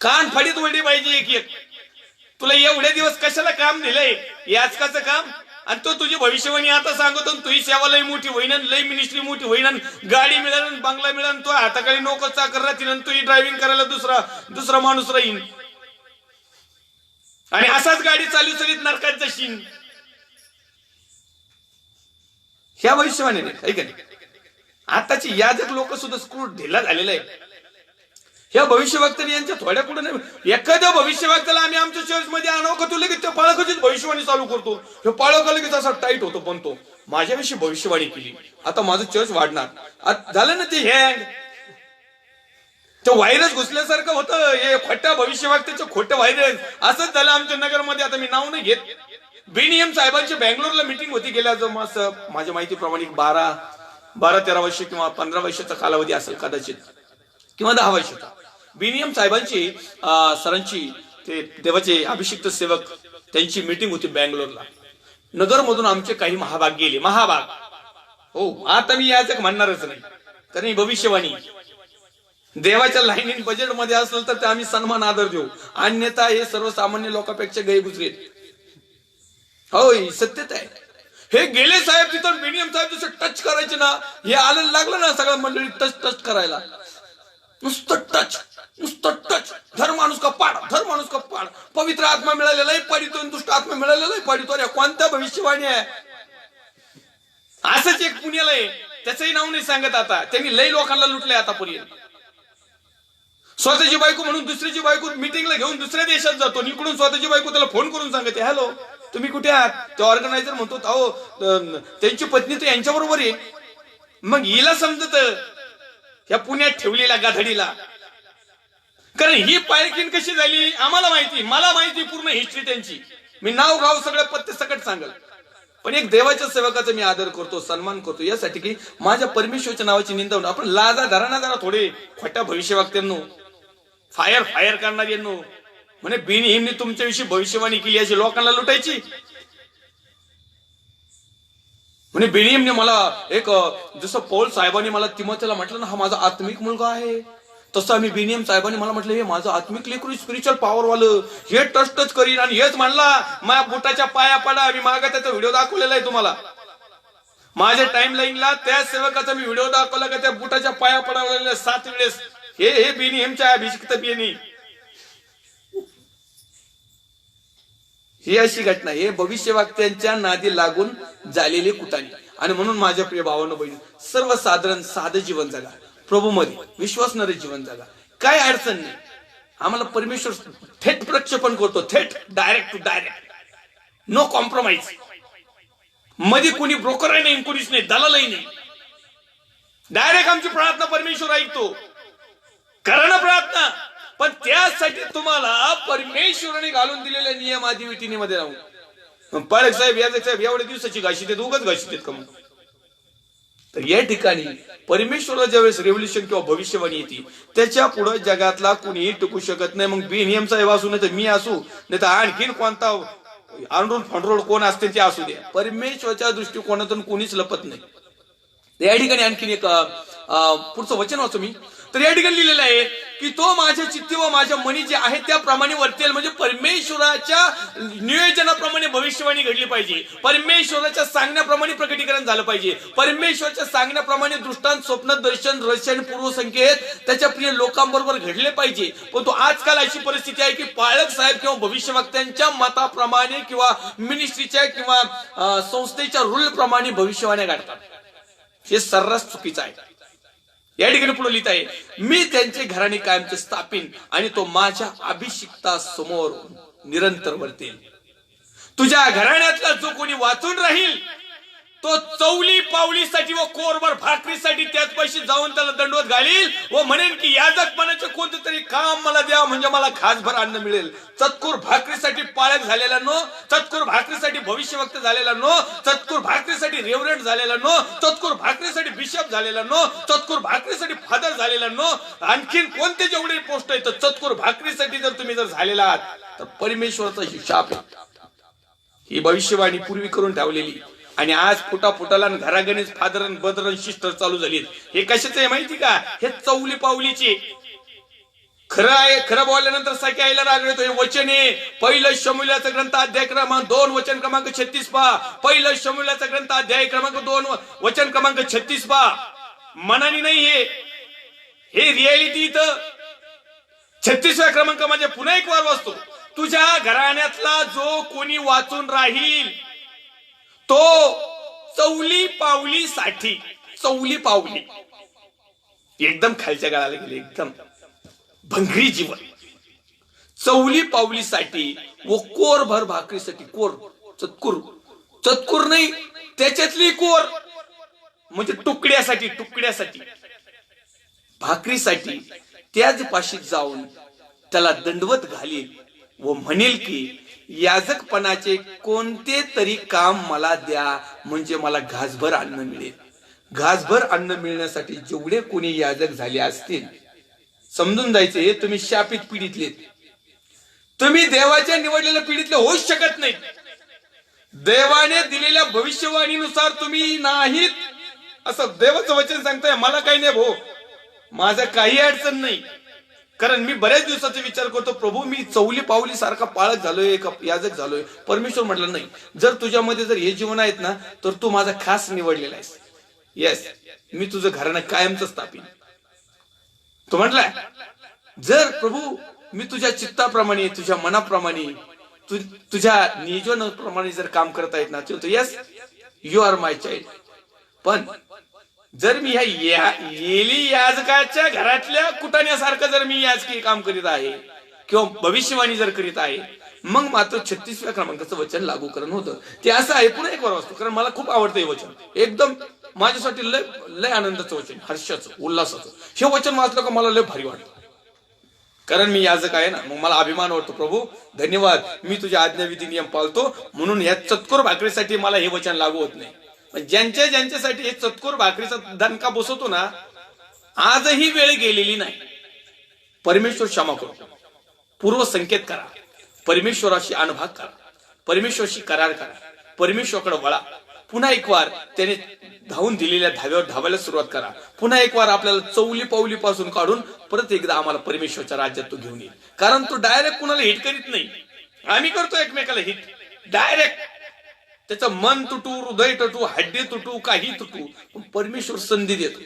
कान फाडीत वळली पाहिजे एक. तुला एवढे दिवस कशाला काम दिलंय? याचकाचं काम. आणि तो तुझी भविष्यवाणी आता सांगतो. तुझी सेवा लई मोठी होईन, लई मिनिस्ट्री मोठी होईन, गाडी मिळेल, बंगला मिळेल, तो हाताखाली नोकर चाकर राहतील, तुझी ड्रायव्हिंग करायला दुसरा माणूस राहील. आणि असाच गाडी चालू चलीत नरकात जाशील. ह्या भविष्यवाणी नाही का? आताची याजक लोक सुद्धा स्क्रू ढिला झालेला आहे. ह्या भविष्यवक्त्यांनी यांच्या थोड्या पुढे नाही. एखाद्या भविष्यवक्त्याला आम्ही आमच्या चर्च मध्ये आणावं का, तू लगेच त्या पाळकाचीच भविष्यवाणी चालू करतो. हे पाळका लगेच असा टाईट होतो. पण तो माझ्याविषयी भविष्यवाणी केली, आता माझं चर्च वाढणार. झालं ना ते हँग, ते व्हायरस घुसल्यासारखं होतं. हे खोट्या भविष्यवक्त्याचं खोटं व्हायरस असंच झालं आमच्या नगरमध्ये. आता मी नाव नाही घेत. बीनीएम साहेबांची बँगलोरला मिटिंग होती गेल्या माझ्या माहितीप्रमाणे 12-13 वर्ष किंवा 15 वर्षाचा कालावधी असेल कदाचित, किंवा 10 वर्षाचा. बीनीएम साहेबांची सरांची, ते देवाचे अभिषिक्त सेवक, त्यांची मिटिंग होती बँगलोरला. नगरमधून आमचे काही महाभाग गेले. महाभाग, हो, आता मी याचं म्हणणारच नाही, कारण ही भविष्यवाणी. देवाच्या लाईनीन बजेट मध्ये असेल तर आम्ही सन्मान आदर देऊ, अन्यथा हे सर्वसामान्य लोकांपेक्षा गैरगुजरे. होय, सत्यता आहे. हे गेले साहेब तिथं, बीनीएम साहेब जसं टच करायचे ना, हे आलं लागलं ना सगळ्या मंडळी टच करायला. नुसतं टच. धर माणूस का पाड. पवित्र आत्मा मिळालेलाही पाडितो, दुष्ट आत्मा मिळालेलाही पाडितो. अरे कोणत्या भविष्यवाणी आहे? असंच एक पुण्याला आहे, त्याचंही नाव नाही सांगत. आता त्यांनी लई लोकांना लुटलंय आतापर्यंत. स्वतःची बायको म्हणून दुसऱ्याची बायको मिटिंगला घेऊन दुसऱ्या देशात जातो. इकडून स्वतःची बायको त्याला फोन करून सांगते, हॅलो तुम्ही कुठे आहात? ते ऑर्गनायझर म्हणतो, अहो त्यांची पत्नी तर यांच्या बरोबर आहे. मग हिला समजत या पुण्यात ठेवलेल्या गाधडीला, कारण ही पायकीन कशी झाली आम्हाला माहिती, मला माहिती पूर्ण हिस्ट्री त्यांची. मी नाव गाव सगळं पत्ते सकट सांगल. पण एक देवाच्या सेवकाचा मी आदर करतो, सन्मान करतो, यासाठी की माझ्या परमेश्वरच्या नावाची निंदा होणं. आपण लाजा धराना जरा थोडे खोट्या भविष्यवक्त्यांनो, फायर करणार यांनो. म्हणे बिनहिमने तुमच्याविषयी भविष्यवाणी केली, अशी लोकांना लुटायची. म्हणे बिनियमने मला एक, जसं पौल साहेबांनी मला तिमोथेला म्हटलं ना, हा माझा आत्मिक मुलगा आहे, तसं आम्ही बिनियम साहेबांनी मला म्हटलं, हे माझं आत्मिक लेकरू, स्पिरिच्युअल पॉवर वालं, हे टच करीन. आणि हेच म्हणला, माझ्या बुटाच्या पाया पडा. मी मागा त्याचा व्हिडिओ दाखवलेला आहे तुम्हाला. माझ्या टाइम लाईनला त्या सेवकाचा मी व्हिडिओ दाखवला का त्या बुटाच्या पाया पडावलेल्या 7 वेळेस. हे बिनियमच्या अभिषिक्त बिनी. ही अशी घटना, हे भविष्यवक्त्यांच्या नादी लागून झालेली कुटाणी. आणि म्हणून माझ्या प्रिय भावांनो बहिणी, सर्वसाधारण साधं जीवन जगा, प्रभूमध्ये विश्वासणारे जीवन जगा, काय अडचण नाही. आम्हाला परमेश्वर थेट प्रक्षेपण करतो, थेट direct to direct, no compromise. मध्ये कोणी ब्रोकर नाही, कोणीच नाही, दलालही नाही. डायरेक्ट आमची प्रार्थना परमेश्वर ऐकतो. करा ना प्रार्थना, पण त्यासाठी तुम्हाला परमेश्वराने घालून दिलेल्या नियम आदिविटीमध्ये राहून. पाळक साहेब, याजक साहेब एवढ्या दिवसाची घाशी देत, उगाच घाशी देत का मग? तर या ठिकाणी परमेश्वराला ज्यावेळेस रेव्होल्युशन किंवा भविष्यवाणी येते, त्याच्या पुढे जगातला कुणीही टिकू शकत नाही. मग बिनियम साहेब असू, नाही तर मी असू, नाही तर आणखीन कोणता आंडरोड फंडरोड कोण असते ते असू द्या, परमेश्वराच्या दृष्टिकोनातून कोणीच लपत नाही. या ठिकाणी आणखीन एक पुढचं वचन वाचू मी. तर या ठिकाणी लिहिलेलं आहे की तो माझ्या चित्ती व माझ्या मनी जे आहे त्याप्रमाणे वर्तेल. म्हणजे परमेश्वराच्या नियोजनाप्रमाणे भविष्यवाणी घडली पाहिजे, परमेश्वराच्या सांगण्याप्रमाणे प्रकटीकरण झालं पाहिजे, परमेश्वराच्या सांगण्याप्रमाणे दृष्टांत, स्वप्न, दर्शन, रहस्य आणि पूर्वसंकेत त्याच्या प्रिय लोकांबरोबर घडले पाहिजे. पण तो आजकाल अशी परिस्थिती आहे की पाळक साहेब किंवा भविष्यवक्त्यांच्या मताप्रमाणे किंवा मिनिस्ट्रीच्या किंवा संस्थेच्या रूल प्रमाणे भविष्यवाण्या घडतात. हे सर्रास चुकीचं आहे. या ठिकाणी पुढे लिहित आहे, मी त्यांचे घराणे कायमचे स्थापिन आणि तो माझ्या अभिषिक्ता समोर निरंतर वर्तेल. तुझ्या घराण्यातला जो कोणी वाचून राहील तो चौली पावलीसाठी व कोरभर भाकरीसाठी त्याच पैसे जाऊन त्याला दंडवत घालील व म्हणेन की याजकपणाचे कोणते तरी काम मला द्या म्हणजे मला घासभर अन्न मिळेल. चतकुर भाकरीसाठी पाळक झालेला नो, चतकुर भाकरीसाठी भविष्यवक्ता झालेला नो, चतकुर भाकरीसाठी रेव्हरंड झालेला नो, चतकुर भाकरीसाठी बिशप झालेला नो, चतकुर भाकरीसाठी फादर झालेला नो, आणखीन कोणते जेवढे पोस्ट आहेत चतकुर भाकरीसाठी जर तुम्ही जर झालेला आहात तर परमेश्वराचा हिशाब आहे. ही भविष्यवाणी पूर्वी करून ठेवलेली आणि आज फुटाफुटाला घरागणीच फादरन बदरन शिस्टर चालू झाली. हे कशाचं आहे माहिती का? हे चौली पावलीचे. खरं आहे, खरं बोलल्यानंतर सख्या आईला राग येतो. हे वचन आहे पहिलं शमूएलाचा ग्रंथ अध्याय क्रमांक 2 वचन क्रमांक 36 पहा. पहिलं शमूएलाचा ग्रंथ अध्याय क्रमांक 2 वचन क्रमांक 36 पहा. मनानी नाही, हे रियालिटी. इथं 36व्या क्रमांकामध्ये पुन्हा एक वार वाचतो, तुझ्या घराण्यातला जो कोणी वाचून राहील तो चौली पावलीसाठी. चौली पावली एकदम खालच्या गाळाला गेले, एकदम भंगरी जीवन. चौली पावलीसाठी व कोरभर भाकरीसाठी. कोर चतकुर, चतकुर नाही त्याच्यातली कोर म्हणजे तुकड्यासाठी, तुकड्यासाठी भाकरीसाठी त्याच पाशीत जाऊन त्याला दंडवत घालील व म्हणेल की याजकपणाचे कोणते तरी काम मला द्या म्हणजे मला घासभर अन्न मिळेल. घासभर अन्न मिळण्यासाठी जेवढे कोणी याजक झाले असतील समजून जायचे तुम्ही शापित पिढीतले, तुम्ही देवाच्या निवडलेल्या पिढीतले होऊच शकत नाही. देवाने दिलेल्या भविष्यवाणीनुसार तुम्ही नाहीत असं देवाचं वचन सांगताय. मला काही नाही भाऊ, माझा काही अडचण नाही, कारण मी बऱ्याच दिवसाचा विचार करतो प्रभू मी चौली पावली सारखा पाळक झालोय, याजक झालोय. परमेश्वर म्हटलं नाही, जर तुझ्यामध्ये जर हे जीवन आहेत ना तर तू माझा खास निवडलेला आहेस. येस, मी तुझं घराणं कायमचं स्थापिन. तो म्हटलाय जर प्रभू मी तुझ्या चित्ताप्रमाणे, तुझ्या मनाप्रमाणे, तुझ्या नियोजनाप्रमाणे जर काम करता येत ना तर yes you are my child. पण जर मी ह्या येली याजकाच्या घरातल्या कुटाण्यासारखं जर मी याजकी काम करीत आहे किंवा भविष्यवाणी जर करीत आहे मग मात्र 36व्या क्रमांकाचं वचन लागू करणं होतं. ते असं आहे, पुन्हा एक वार वाचतो कारण मला खूप आवडतं हे वचन. एकदम माझ्यासाठी लय लय आनंदाचं वचन, हर्षाचं, उल्हासाचं. हे वचन वाचलं का मला लय भारी वाटतं, कारण मी याजक आहे ना. मग मला अभिमान वाटतो प्रभू धन्यवाद, मी तुझ्या आज्ञाविधी नियम पाळतो म्हणून या चतकुर भाकरीसाठी मला हे वचन लागू होत नाही. ज्यांच्यासाठी हे चतकुर भाकरीचा दणका बसवतो ना आजही वेळ गेलेली नाही. परमेश्वर क्षमा करतो. पूर्व संकेत करा, परमेश्वराशी अनुभव करा, परमेश्वराशी करार करा, परमेश्वराकडे वळा. पुन्हा एक वार त्याने धावून दिलेल्या धाव्यावर धावायला सुरुवात करा. पुन्हा एक वार आपल्याला चौली पावली पासून काढून परत एकदा आम्हाला परमेश्वराच्या राज्यात तो घेऊन येईल. कारण तो डायरेक्ट कुणाला हिट करीत नाही, आम्ही करतो एकमेकाला हिट डायरेक्ट. त्याचं मन तुटू, हृदय तुटू, हड्डी तुटू, काही तुटू, पण परमेश्वर संधी देतो.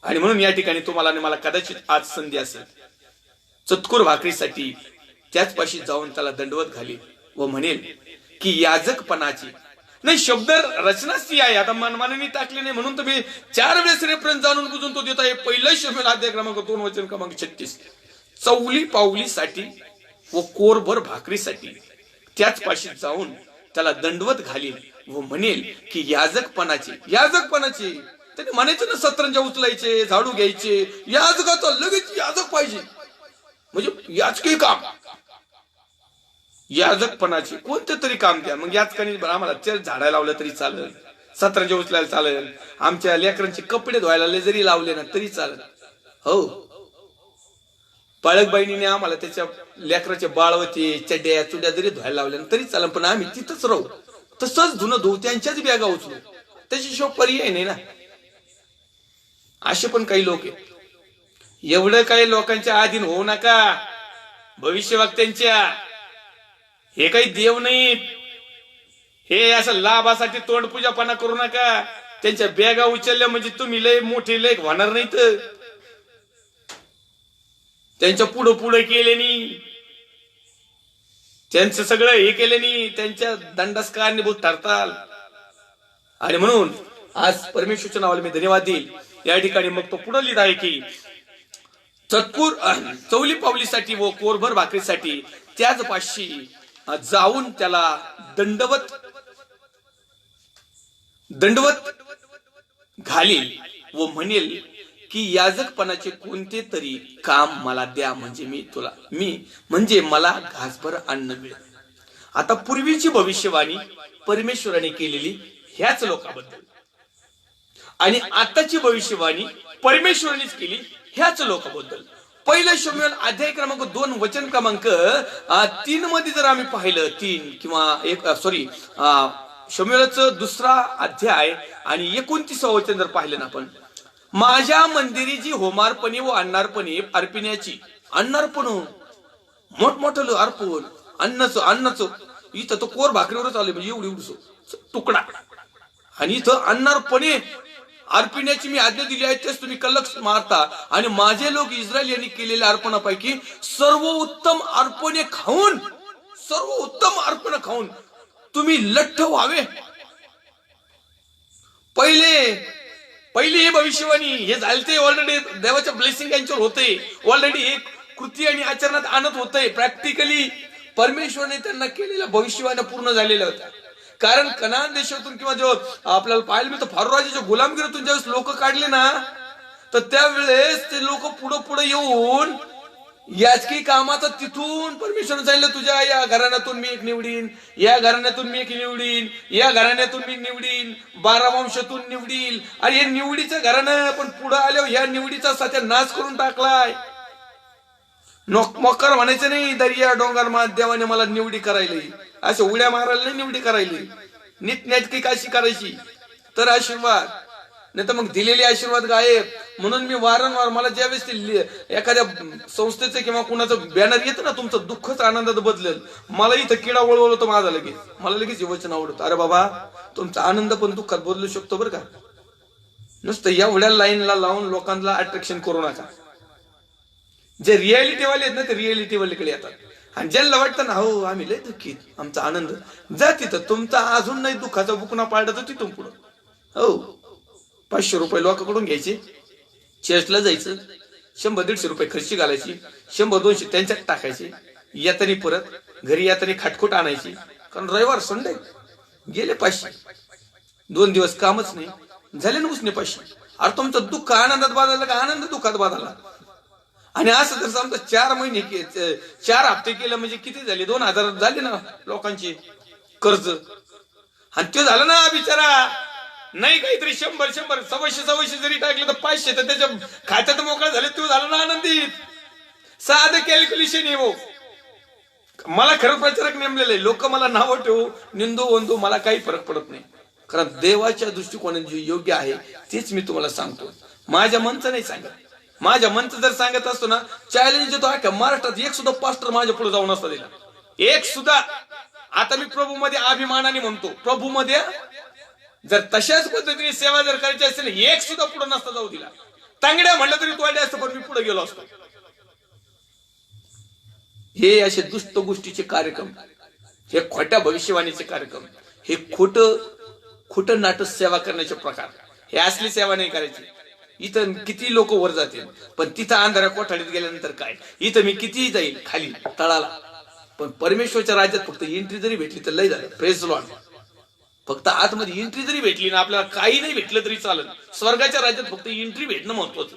आणि म्हणून या ठिकाणी तुम्हाला आणि मला कदाचित आज संधी असेल चतकुर भाकरीसाठी त्याच पाशी जाऊन त्याला दंडवत घालील व म्हणेल की याजकपणाची नाही. शब्द रचनाच ती आहे, आता मनमानाने टाकले नाही म्हणून तुम्ही 4 वेळेस रेफरन्स जाणून बुजून तो देत आहे. पहिलं शमूएल अध्याय क्रमांक 2 वचन क्रमांक 36. चौली पावलीसाठी व कोरभर भाकरीसाठी त्याच पाशी जाऊन त्याला दंडवत घालील व म्हणेल की याजकपणाचे. याजकपणाचे त्याने म्हणायचे ना, सतरंजा उचलायचे, झाडू घ्यायचे, याजकाचा लगेच याजक पाहिजे म्हणजे याजकी काम. याजकपणाचे कोणते तरी काम द्या. मग याजकाने आम्हाला झाडायला लावलं तरी चालेल, सतरंजा उचलायला चालेल, आमच्या लेकरांचे कपडे धुवायला जरी लावले ना तरी चालेल. हो, पाळकबाईने आम्हाला त्याच्या लेकराचे बाळवते चड्ड्या चुड्या जरी धुवायला लावल्या तरी चालेल, पण आम्ही तिथंच राहू, तसंच धुणं धुऊ, त्यांच्याच बॅगा उचलू, त्याच्याशिवाय पर्याय नाही ना. असे पण काही लोक आहेत. एवढं काही लोकांच्या अधीन होऊ नका. भविष्यवक्त्यांच्या हे काही देव नाहीत. हे असं लाभासाठी तोंडपूजापणा करू नका. त्यांच्या बॅगा उचलल्या म्हणजे तुम्ही लय मोठे लय होणार नाहीत. त्यांच्या पुढं पुढे केले नाही, त्यांचं सगळं हे केलं नाही, त्यांच्या दंडास कारणीभूत ठरताल. आणि म्हणून आज परमेश्वरच्या नावाला मी धन्यवाद देईल. या ठिकाणी मग तो पुढे लिहित आहे की चतपूर चौली पावलीसाठी व कोरभर भाकरीसाठी त्याच पाशी जाऊन त्याला दंडवत घालील व म्हणेल की याजकपणाचे कोणते तरी काम मला द्या, म्हणजे मला घासभर अन्न मिळेल. आता पूर्वीची भविष्यवाणी परमेश्वराने केलेली ह्याच लोकांबद्दल आणि आताची भविष्यवाणी परमेश्वरानेच केली ह्याच लोकांबद्दल. पहिलं शमूएल अध्याय क्रमांक 2 वचन क्रमांक 3 मध्ये जर आम्ही पाहिलं, 3 किंवा 1 शमूएलचं 2रा अध्याय आणि 29वं वचन जर पाहिलं ना आपण, माझ्या मंदिरी जी होमार्पणे व अन्नार्पणे अर्पिण्याची अन्नार्पण मोठमोठं अर्पण अन्नाचं इथं तो कोर भाकरीवरच आले म्हणजे एवढी तुकडा, आणि इथं अन्नार्पणे अर्पण्याची मी आज्ञा दिली आहे तेच तुम्ही कल्लक मारता. आणि माझे लोक इस्रायल यांनी केलेल्या अर्पणापैकी सर्वोत्तम अर्पणे खाऊन तुम्ही लठ्ठ व्हावे. पहिली हे भविष्यवाणी हे झालते ऑलरेडी. देवाच्या ब्लेसिंग यांच्यावर होते ऑलरेडी. एक कृती आणि आचरणात आणत होते. प्रॅक्टिकली परमेश्वरने त्यांना केलेल्या भविष्यवाण्या पूर्ण झालेल्या होत्या. कारण कनान देशातून किंवा जो आपल्याला पाहायला मिळतं फारो राजाच्या गुलामगिरीतून ज्यावेळेस लोक काढले ना, तर त्यावेळेस ते लोक पुढे येऊन याचकी कामाचा तिथून परमेश्वराने सांगितलं तुझ्या या घराण्यातून मी एक निवडीन, या घराण्यातून मी एक निवडीन, या घराण्यातून मी निवडीन, 12 वंशातून निवडील. आणि हे निवडीचं घराणं पण पुढे आल्यावर ह्या निवडीचा सत्यानाश करून टाकलाय. मोकर म्हणायचं नाही दर्या डोंगर देवाने मला निवडी करायली, अशा उड्या मारायला नाही निवडी करायली. नीटनेटकी काशी करायची तर आशीर्वाद, नाही तर मग दिलेले आशीर्वाद गायब. म्हणून मी वारंवार मला ज्यावेळेस ते एखाद्या संस्थेचं किंवा कुणाचं बॅनर येतं ना, तुमचं दुःखच आनंदात बदलेल, मला इथं किडा वळवलं होतं माझा लगेच. मला लगेच वचन आवडतं, अरे बाबा तुमचा आनंद पण दुःखात बदलू शकतो बरं का. नुसतं एवढ्या लाईनला लावून लोकांना अट्रॅक्शन करू नका. जे रियालिटीवाले आहेत ना ते रियालिटीवालीकडे येतात. आणि ज्यांना वाटतं ना हो आम्ही लय दुःखीत, आमचा आनंद, जा तिथं. तुमचा अजून नाही दुःखाचा बुकना पाडला तर तिथून पुढं हो 500 रुपये लोकांकडून घ्यायचे, चर्चला जायचं, 100-150 रुपये खर्ची घालायची, 100-200 त्यांच्यात टाकायचे, येतानी परत घरी येतानी खाटखोट आणायची. कारण रविवार संडे गेले 500, 2 दिवस कामच नाही, झाले ना उसने 500. अरे तुमचं दुःख आनंदात बदललं का आनंद दुःखात बदलला. आणि असं जर समजा 4 महिने 4 हप्ते केलं म्हणजे किती झाले, 2000 झाले ना लोकांचे कर्ज. आणि ते झालं ना बिचारा नाही काहीतरी 100 सव्वाशे जरी टाकलं तर 500 तर त्याच्या खात्यात मोकळा झाले, तो झाला ना आनंदित. साधं कॅल्क्युलेशन आहे हो. मला खरं प्रचारक नेमलेलं आहे. लोक मला नावं ठेवू निंदू वंदू मला काही फरक पडत नाही. कारण देवाच्या दृष्टिकोनाने जे योग्य आहे तेच मी तुम्हाला सांगतो. माझ्या मनचं नाही सांगत. माझ्या मनचं जर सांगत असतो ना, चॅलेंज देतो अख्या महाराष्ट्रात एक सुद्धा पास्टर माझ्या पुढे जाऊन असता दिला, एक सुद्धा. आता मी प्रभू मध्ये अभिमानाने म्हणतो, प्रभू मध्ये जर तशाच पद्धतीने सेवा जर करायची असेल एक सुद्धा पुढे नसता जाऊ दिला. तांगड्या म्हणलं तरी तोडले असतं पण मी पुढे गेलो असतो. हे असे दुष्ट गोष्टीचे कार्यक्रम, हे खोट्या भविष्यवाणीचे कार्यक्रम, हे खोटं नाटक सेवा करण्याचे प्रकार, हे असली सेवा नाही करायची. इथं किती लोक वर जातील पण तिथं अंधाऱ्या कोठाडीत गेल्यानंतर काय, इथं मी कितीही जाईल खाली तळाला, पण परमेश्वरच्या राज्यात फक्त एंट्री जरी भेटली तर लय झालं. Praise Lord. फक्त आतमध्ये एंट्री जरी भेटली ना, आपल्याला काही नाही भेटलं तरी चालेल. स्वर्गाच्या राज्यात फक्त एंट्री भेटणं महत्वाचं.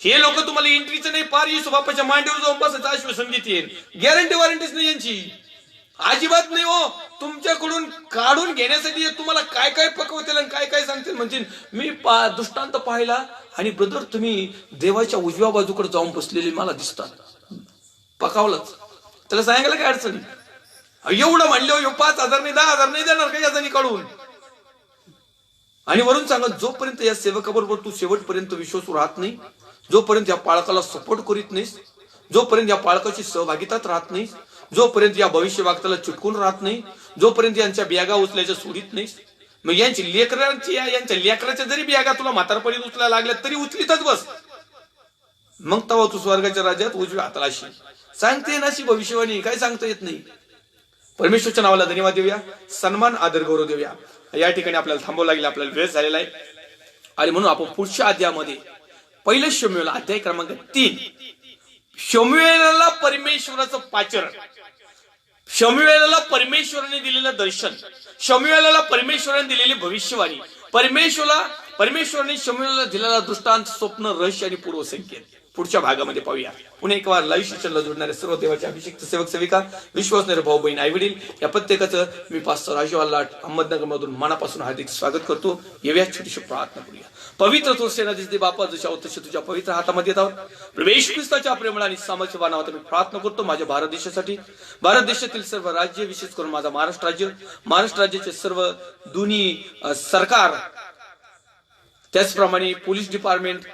हे लोक तुम्हाला एंट्रीचं नाही, पार येसू बापाच्या मांडीवर जाऊन बसायचं आश्वासन देतील. गॅरंटी वॉरंटीच नाही यांची, अजिबात नाही हो. तुमच्याकडून काढून घेण्यासाठी तुम्हाला काय काय पकवतील आणि काय काय सांगतील. म्हणजे मी दृष्टांत पाहिला आणि ब्रदर तुम्ही देवाच्या उजव्या बाजूकडे जाऊन बसलेले मला दिसतात. पकावलंच त्याला सांगायला काय अडचण. एवढं म्हणलं 5,000 नाही 10,000 नाही देणार का याचा काढून. आणि वरून सांगत जोपर्यंत या सेवकाबरोबर तू शेवटपर्यंत विश्वास राहत नाही जोपर्यंत या पालकाला सपोर्ट करीत नाहीस, जोपर्यंत या पालकाची सहभागितात राहत नाही, जोपर्यंत या भविष्य वागताला चिटकून राहत नाही, जोपर्यंत यांच्या बॅगा उचलायच्या सोडित नाहीस, मग यांची लेकरांची यांच्या लेकराच्या जरी बॅगा तुला म्हातारपणी उचलायला लागल्या तरी उचलीतच बस. मग तेव्हा तू स्वर्गाच्या राज्यात उजव्या हाताला असशील. सांगते ना अशी भविष्यवाणी, काय सांगता येत नाही. परमेश्वरच्या नावाला धन्यवाद देऊया, सन्मान आदर गौरव देऊया. या ठिकाणी आपल्याला थांबावं लागेल, आपल्याला वेळ झालेला आहे. आणि म्हणून आपण पुढच्या अध्यायामध्ये पहिलं शमूएल अध्याय क्रमांक 3, शमूएलला परमेश्वराचं पाचरण, शमूएलला परमेश्वराने दिलेलं दर्शन, शमूएलला परमेश्वराने दिलेली भविष्यवाणी, परमेश्वराने शमूएलला दिलेला दृष्टांत, स्वप्न, रहस्य आणि पूर्वसंकेत पुढच्या भागामध्ये पाहूया. पुन्हा एक वार लाईव्ह शिक्षणला जोडणारे सर्व देवाचे अभिषेक सेवक सेविका, विश्वासणारे भाऊ बहीण आई वडील या प्रत्येकाचं मी पास्टर राजू अल्लाट अहमदनगर मधून मनापासून हार्दिक स्वागत करतो. येऊया छोटीशी प्रार्थना करूया. पवित्र तो सेनाधीश दे बापा, जशा तसे तुझ्या पवित्र हातामध्ये येत आहोत. प्रभू ख्रिस्ताच्या प्रेमळ आणि सामर्थ्यवान नावात मी प्रार्थना करतो माझ्या भारत देशासाठी, भारत देशातील सर्व राज्य, विशेष करून माझा महाराष्ट्र राज्य, महाराष्ट्र राज्याचे सर्व दोन्ही सरकार, त्याचप्रमाणे पोलीस डिपार्टमेंट,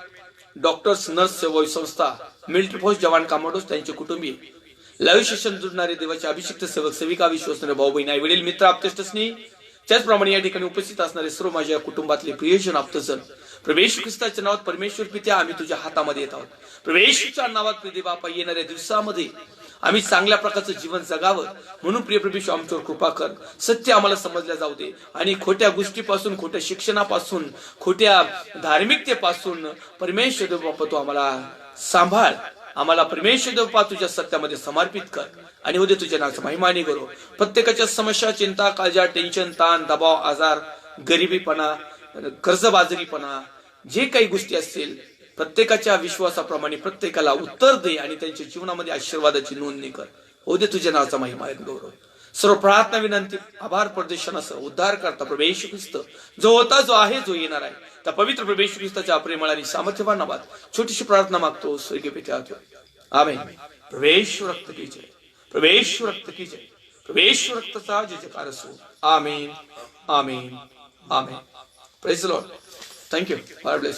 डॉक्टर्स, नर्स, सेवा संस्था, मिलिटरी फोर्स, जवान, कमांडोज, त्यांचे कुटुंबीय, लाईव्ह सेशन जुळणारे देवाचे अभिषिक्त सेवक सेविका, विश्वासणारे भाऊ बहीण आई वडील मित्र आप्तेष्टस्नी, त्याचप्रमाणे या ठिकाणी उपस्थित असणारे सर्व माझ्या कुटुंबातले प्रियजन आप्तजन, प्रभू ख्रिस्ताच्या नावात परमेश्वर पित्या आम्ही तुझ्या हातामध्ये येत आहोत. प्रभू येशूच्या नावात प्रिय बापा, येणाऱ्या दिवसामध्ये आम्ही चांगल्या प्रकारचं जीवन जगावं म्हणून प्रिय प्रभू आमच्यावर कृपा कर. सत्य आम्हाला समजल्या जाऊ दे आणि खोट्या गोष्टीपासून, खोट्या शिक्षणापासून, खोट्या धार्मिकतेपासून परमेश्वर बापा तू आम्हाला सांभाळ. आम्हाला परमेश्वर बापा तुझ्या सत्यामध्ये समर्पित कर आणि उद्या तुझ्या नावाचा महिमाने करू. प्रत्येकाच्या समस्या, चिंता, काळजा, टेन्शन, ताण, दबाव, आजार, गरिबीपणा, कर्जबाजारीपणा, जे काही गोष्टी असतील प्रत्येकाच्या विश्वासाप्रमाणे प्रत्येकाला उत्तर दे आणि त्यांच्या जीवनामध्ये आशीर्वादाची नोंदणी कर. उद्या तुझ्या नावाचा महिमा गौरव. सर्व प्रार्थना विनंती आभार प्रदर्शनासह उद्धार करता प्रभू येशू ख्रिस्त जो होता, जो आहे, जो येणार आहे, त्या पवित्र प्रभू येशू ख्रिस्ताच्या प्रेमळ आणि सामर्थ्यवान नावात छोटीशी प्रार्थना मागतो. स्वर्गीय पिता आमेन. प्रभू येशू रक्त की जय, प्रभू येशू रक्त की जय, प्रभू येशू रक्ताचा जय जयकार असो. आमेन, आमेन, आमेन. Praise the lord. Thank you. God bless you.